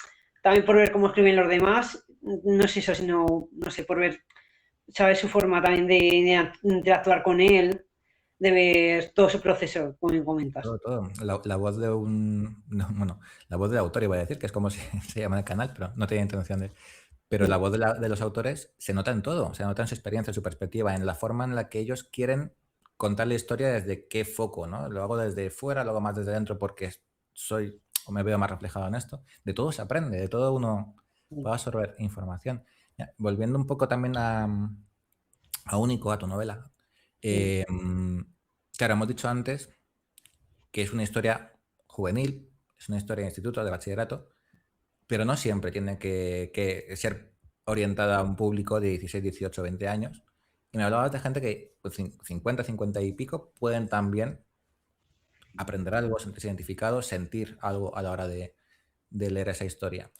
también por ver cómo escriben los demás. No sé eso, sino, no sé, por ver, sabes, su forma también de interactuar con él, de ver todo su proceso, como me comentas. todo, todo. La voz de un... no, bueno, la voz del autor iba a decir, que es como se llama el canal, pero no tenía intención de... Pero la voz de los autores se nota en todo, se nota en su experiencia, en su perspectiva, en la forma en la que ellos quieren contar la historia desde qué foco, ¿no? Lo hago desde fuera, lo hago más desde dentro porque soy o me veo más reflejado en esto. De todo se aprende, de todo uno puede absorber información. Ya, volviendo un poco también a Único, a tu novela. eh, claro, hemos dicho antes que es una historia juvenil, es una historia de instituto, de bachillerato, pero no siempre tiene que ser orientada a un público de 16, 18, 20 años. Y me hablabas de gente que pues, 50, 50 y pico pueden también aprender algo, sentirse identificados, sentir algo a la hora de leer esa historia.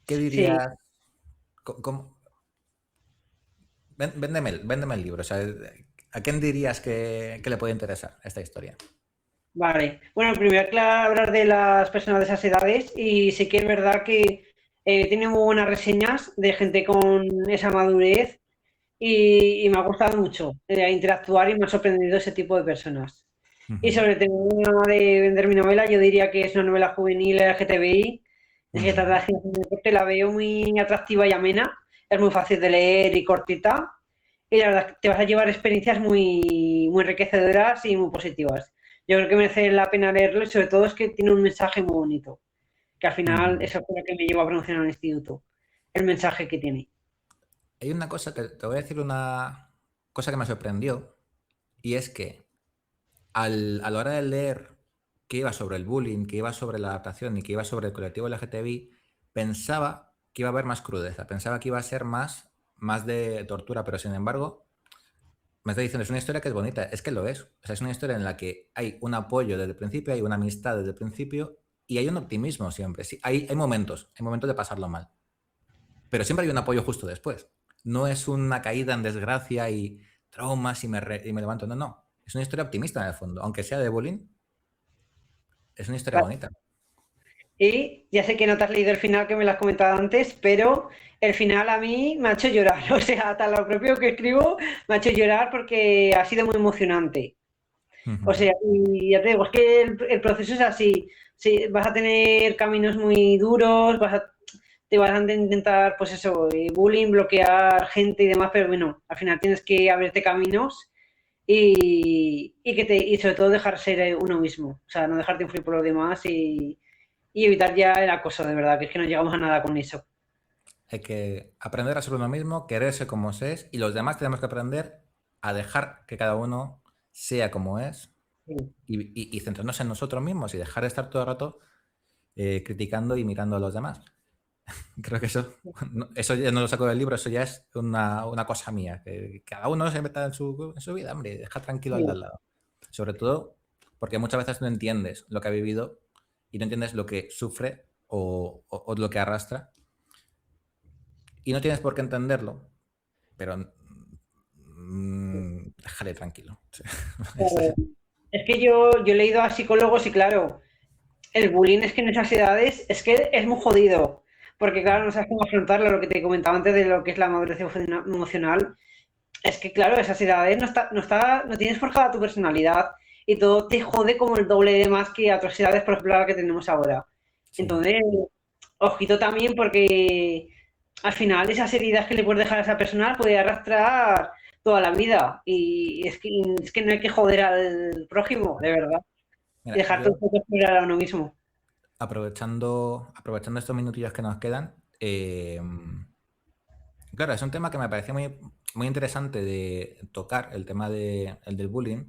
¿Qué Sí, dirías? Véndeme el libro. O sea, ¿a quién dirías que le puede interesar esta historia? vale. Bueno, primero claro, hablar de las personas de esas edades y sí que es verdad que tiene muy buenas reseñas de gente con esa madurez y me ha gustado mucho interactuar y me ha sorprendido ese tipo de personas. Y Ujú, sobre tema de vender mi novela, yo diría que es una novela juvenil LGTBI, que trata de ujú. acción de deporte, la veo muy atractiva y amena, es muy fácil de leer y cortita, y la verdad es que te vas a llevar experiencias muy enriquecedoras y muy positivas. Yo creo que merece la pena leerlo y sobre todo es que tiene un mensaje muy bonito, que al final Ujú. eso fue lo que me llevó a promocionar el instituto, el mensaje que tiene. Hay una cosa que te voy a decir, una cosa que me sorprendió, y es que a la hora de leer que iba sobre el bullying, que iba sobre la adaptación y que iba sobre el colectivo LGTBI, pensaba que iba a haber más crudeza, pensaba que iba a ser más de tortura, pero sin embargo, me está diciendo, es una historia que es bonita, es que lo es. O sea, es una historia en la que hay un apoyo desde el principio, hay una amistad desde el principio y hay un optimismo siempre. Sí, hay momentos de pasarlo mal, pero siempre hay un apoyo justo después. No es una caída en desgracia y traumas y me levanto. No, no. Es una historia optimista en el fondo. Aunque sea de bullying, es una historia bonita. Y ya sé que no te has leído el final que me lo has comentado antes, pero el final a mí me ha hecho llorar. O sea, hasta lo propio que escribo me ha hecho llorar porque ha sido muy emocionante. O Ujú. sea, y ya te digo, es que el proceso es así. Sí, vas a tener caminos muy duros, te vas a intentar, pues eso, bullying, bloquear gente y demás, pero bueno, al final tienes que abrirte caminos y sobre todo dejar ser uno mismo. O sea, no dejarte influir por los demás y evitar ya el acoso, de verdad, que es que no llegamos a nada con eso. Hay que aprender a ser uno mismo, quererse como se es, y los demás tenemos que aprender a dejar que cada uno sea como es Sí, y centrarnos en nosotros mismos y dejar de estar todo el rato criticando y mirando a los demás. Creo que eso, eso ya no lo saco del libro, eso ya es una cosa mía. Que cada uno se meta en su vida, hombre, y deja tranquilo al de al sí. lado. Sobre todo porque muchas veces no entiendes lo que ha vivido y no entiendes lo que sufre o lo que arrastra. Y no tienes por qué entenderlo, pero déjale tranquilo. Claro. Es que yo he leído a psicólogos y claro, el bullying es que en esas edades es que es muy jodido, porque claro, no sabes cómo afrontarlo, lo que te comentaba antes de lo que es la madurez emocional. Es que claro, esas edades no tienes forjada tu personalidad y todo te jode como el doble de más que a otras edades, por ejemplo, la que tenemos ahora. Sí. Entonces, ojito también porque al final esas heridas que le puedes dejar a esa persona puede arrastrar toda la vida y es que no hay que joder al prójimo, de verdad, y Mira, dejar todo yo explorar a uno mismo. aprovechando estos minutillos que nos quedan, claro, es un tema que me pareció muy interesante de tocar, el tema el del bullying,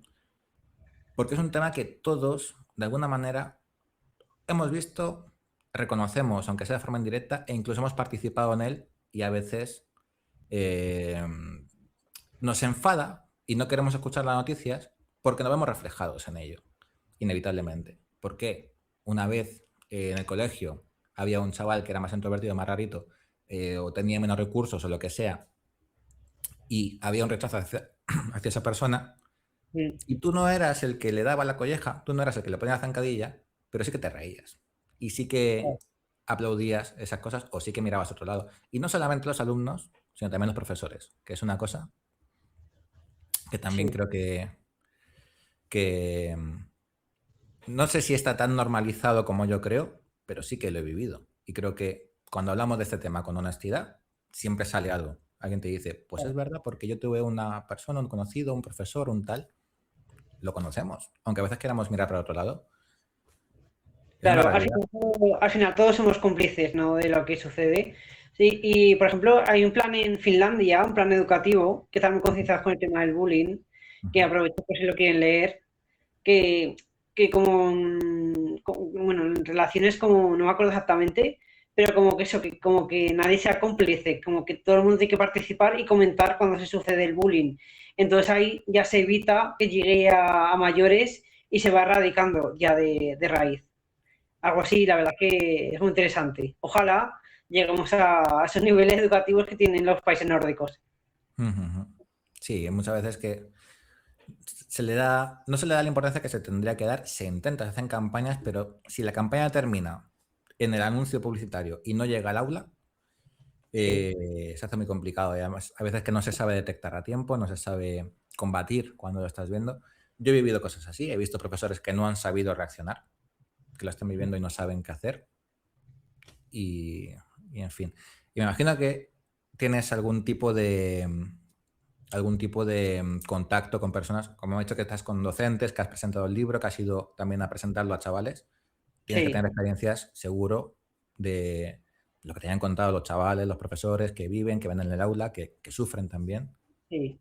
porque es un tema que todos, de alguna manera, hemos visto, reconocemos, aunque sea de forma indirecta, e incluso hemos participado en él y a veces eh, nos enfada y no queremos escuchar las noticias porque nos vemos reflejados en ello, inevitablemente. Porque una vez en el colegio había un chaval que era más introvertido, más rarito, o tenía menos recursos o lo que sea, y había un rechazo hacia esa persona, y tú no eras el que le daba la colleja, tú no eras el que le ponía la zancadilla, pero sí que te reías. Y sí que aplaudías esas cosas o sí que mirabas a otro lado. Y no solamente los alumnos, sino también los profesores, que es una cosa que también Sí. creo que no sé si está tan normalizado como yo creo, pero sí que lo he vivido. Y creo que cuando hablamos de este tema con honestidad, siempre sale algo. Alguien te dice, pues es verdad, porque yo tuve una persona, un conocido, un profesor, un tal, lo conocemos. Aunque a veces queramos mirar para otro lado. Es una Claro, realidad. al final todos somos cómplices, ¿no? De lo que sucede. Sí, y por ejemplo, hay un plan en Finlandia, un plan educativo, que están muy concienciados con el tema del bullying, que aprovecho por si lo quieren leer, que, que como, bueno, en relaciones como, no me acuerdo exactamente, pero como que eso, que como que nadie sea cómplice, como que todo el mundo tiene que participar y comentar cuando se sucede el bullying. Entonces ahí ya se evita que llegue a mayores y se va erradicando ya de raíz. Algo así, la verdad que es muy interesante. Ojalá lleguemos a esos niveles educativos que tienen los países nórdicos. Sí, muchas veces que no se le da la importancia que se tendría que dar, se intenta, se hacen campañas, pero si la campaña termina en el anuncio publicitario y no llega al aula, Sí, se hace muy complicado. Y además, a veces que no se sabe detectar a tiempo, no se sabe combatir cuando lo estás viendo. Yo he vivido cosas así, he visto profesores que no han sabido reaccionar, que lo están viviendo y no saben qué hacer. Y, y en fin. Y me imagino que tienes algún tipo de contacto con personas, como he dicho que estás con docentes, que has presentado el libro, que has ido también a presentarlo a chavales, tienes que sí, tener experiencias seguro de lo que te hayan contado los chavales, los profesores que viven, que ven en el aula, que sufren también. sí.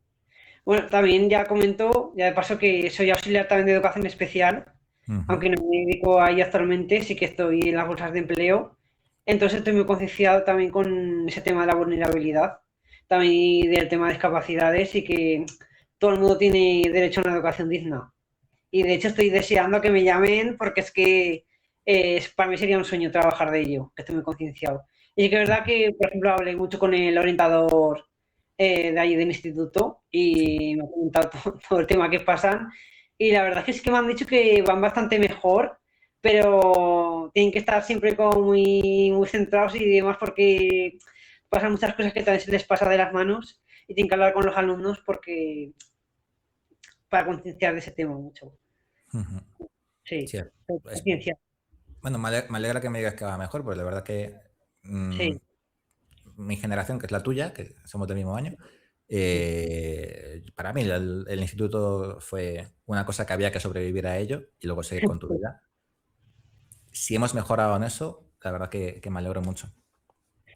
Bueno, también ya comento, ya de paso que soy auxiliar también de educación especial, Ujú. aunque no me dedico a ello actualmente, sí que estoy en las bolsas de empleo. Entonces estoy muy concienciado también con ese tema de la vulnerabilidad, también del tema de discapacidades y que todo el mundo tiene derecho a una educación digna. Y de hecho estoy deseando que me llamen porque es que para mí sería un sueño trabajar de ello, que estoy muy concienciado. Y sí que es verdad que, por ejemplo, hablé mucho con el orientador de ahí del instituto Sí. y me ha comentado todo el tema que pasan. Y la verdad es que sí que me han dicho que van bastante mejor, pero tienen que estar siempre como muy, muy centrados y demás porque pasan muchas cosas que también se les pasa de las manos y tienen que hablar con los alumnos porque para concienciar de ese tema mucho. Ujú. Sí, Sí, es- conciencia. bueno, me alegra que me digas que va mejor, porque la verdad que mm, Sí, mi generación, que es la tuya, que somos del mismo año, sí, para mí el instituto fue una cosa que había que sobrevivir a ello y luego seguir con tu vida. Si hemos mejorado en eso, la verdad que me alegro mucho.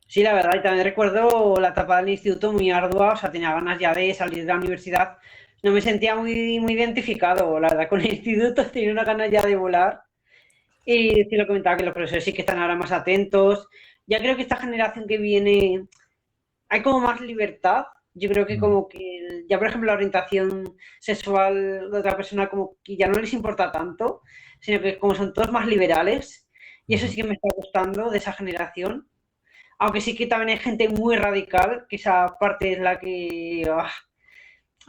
sí, la verdad, y también recuerdo la etapa del instituto muy ardua, o sea, tenía ganas ya de salir de la universidad. No me sentía muy, muy identificado, la verdad, con el instituto, tenía una ganas ya de volar. Y sí lo comentaba que los profesores sí que están ahora más atentos. Ya creo que esta generación que viene, hay como más libertad. Yo creo que Mm, como que ya, por ejemplo, la orientación sexual de otra persona como que ya no les importa tanto, sino que como son todos más liberales, y eso sí ujú, que me está gustando de esa generación. Aunque sí que también hay gente muy radical, que esa parte es la que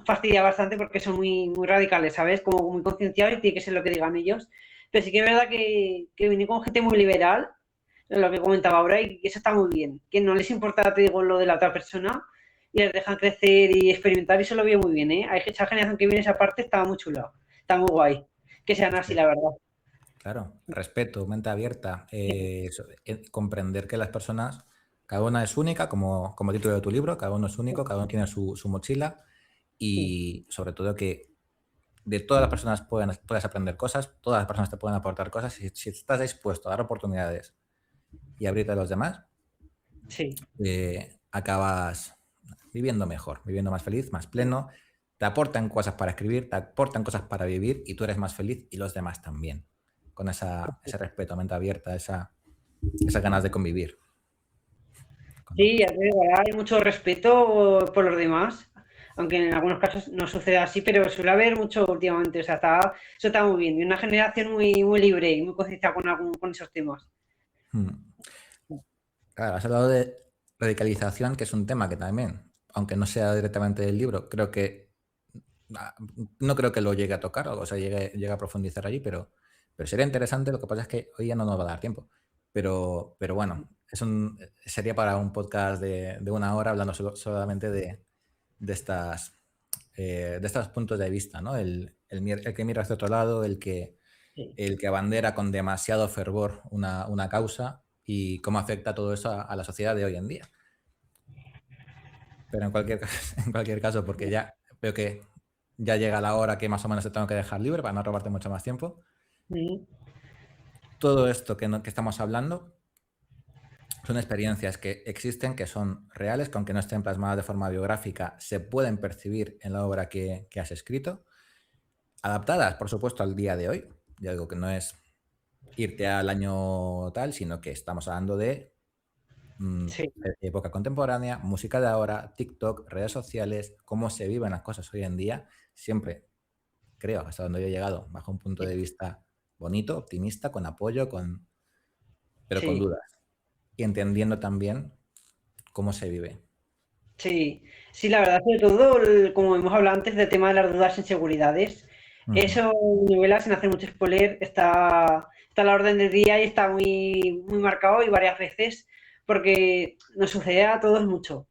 fastidia bastante porque son muy, muy radicales, ¿sabes? Como muy concienciados y tiene que ser lo que digan ellos. Pero sí que es verdad que viene con gente muy liberal, lo que comentaba ahora, y que eso está muy bien. Que no les importa, te digo, lo de la otra persona y les dejan crecer y experimentar y eso lo veo muy bien, ¿eh? Hay esa generación que viene, esa parte está muy chula, está muy guay. Que sean así, sí, la verdad. claro, respeto, mente abierta, comprender que las personas, cada una es única, como título de tu libro, cada uno es único, cada uno tiene su mochila Sí, y sobre todo que de todas las personas puedes aprender cosas, todas las personas te pueden aportar cosas y si estás dispuesto a dar oportunidades y abrirte a los demás, sí. acabas viviendo mejor, viviendo más feliz, más pleno, te aportan cosas para escribir, te aportan cosas para vivir y tú eres más feliz y los demás también, con ese respeto, mente abierta, esas ganas de convivir con Sí, ya otros. te digo, hay mucho respeto por los demás, aunque en algunos casos no sucede así, pero suele haber mucho últimamente, o sea, eso está muy bien, y una generación muy, muy libre y muy concienciada con esos temas. Hmm. Claro, has hablado radicalización, que es un tema que también, aunque no sea directamente del libro, creo que no creo que lo llegue a tocar, o sea, llegue a profundizar allí, pero sería interesante. Lo que pasa es que hoy ya no nos va a dar tiempo. Pero bueno, sería para un podcast de 1 hora hablando solamente de estos puntos de vista, ¿no? El que mira hacia otro lado, Sí, el que abandera con demasiado fervor una causa y cómo afecta todo eso a la sociedad de hoy en día. Pero en cualquier, en cualquier caso, porque ya veo que ya llega la hora que más o menos te tengo que dejar libre para no robarte mucho más tiempo. sí, Todo esto que estamos hablando son experiencias que existen, que son reales, que aunque no estén plasmadas de forma biográfica, se pueden percibir en la obra que has escrito, adaptadas, por supuesto, al día de hoy. Ya digo que no es irte al año tal, sino que estamos hablando de sí, época contemporánea, música de ahora, TikTok, redes sociales, cómo se viven las cosas hoy en día. Siempre, creo, hasta donde yo he llegado, bajo un punto de vista bonito, optimista, con apoyo, pero con sí. dudas. Y entendiendo también cómo se vive. Sí, sí, la verdad, sobre todo, como hemos hablado antes, del tema de las dudas e inseguridades, Ujú. eso en mi novela, sin hacer mucho spoiler, está a la orden del día y está muy, muy marcado y varias veces, porque nos sucede a todos mucho.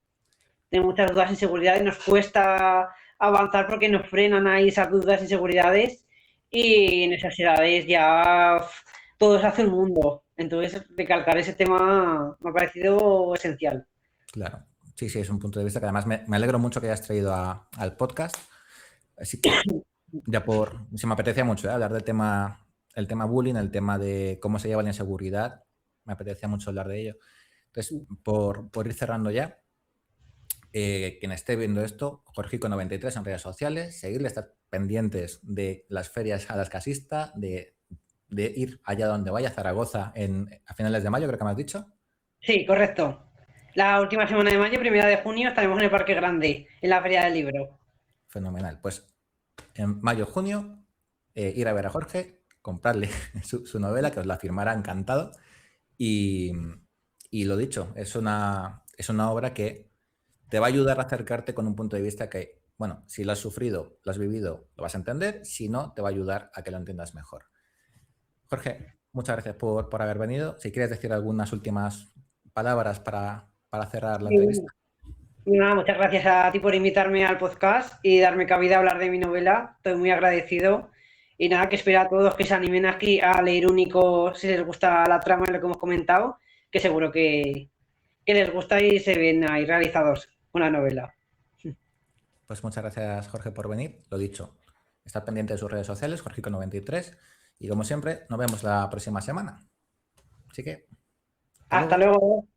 Tenemos muchas dudas e inseguridades, nos cuesta avanzar porque nos frenan ahí esas dudas e inseguridades y en esas edades ya todo se hace un mundo. Entonces, recalcar ese tema me ha parecido esencial. Claro. Sí, sí, es un punto de vista que además me alegro mucho que hayas traído al podcast. Así que se me apetecía mucho, hablar del tema, el tema bullying, el tema de cómo se lleva la inseguridad. Me apetecía mucho hablar de ello. Entonces, por ir cerrando ya, quien esté viendo esto, Jorgico93 en redes sociales, seguirle, estar pendientes de las ferias a las que asista, de ir allá donde vaya, Zaragoza, a finales de mayo, creo que me has dicho. Sí, correcto. La última semana de mayo, primera de junio, estaremos en el Parque Grande, en la Feria del Libro. Fenomenal. Pues en mayo, junio, ir a ver a Jorge, comprarle su novela, que os la firmará encantado. Y, y lo dicho, es una obra que te va a ayudar a acercarte con un punto de vista que, bueno, si lo has sufrido, lo has vivido, lo vas a entender. Si no, te va a ayudar a que lo entiendas mejor. Jorge, muchas gracias por haber venido. Si quieres decir algunas últimas palabras para cerrar la entrevista. Y nada, muchas gracias a ti por invitarme al podcast y darme cabida a hablar de mi novela. Estoy muy agradecido. Y nada, que espero a todos que se animen aquí a leer Único si les gusta la trama y lo que hemos comentado, que seguro que les gusta y se ven ahí realizados con la novela. Pues muchas gracias, Jorge, por venir. Lo dicho, estar pendiente de sus redes sociales, Jorgico93. Y como siempre, nos vemos la próxima semana. Así que, hasta Hasta luego. luego.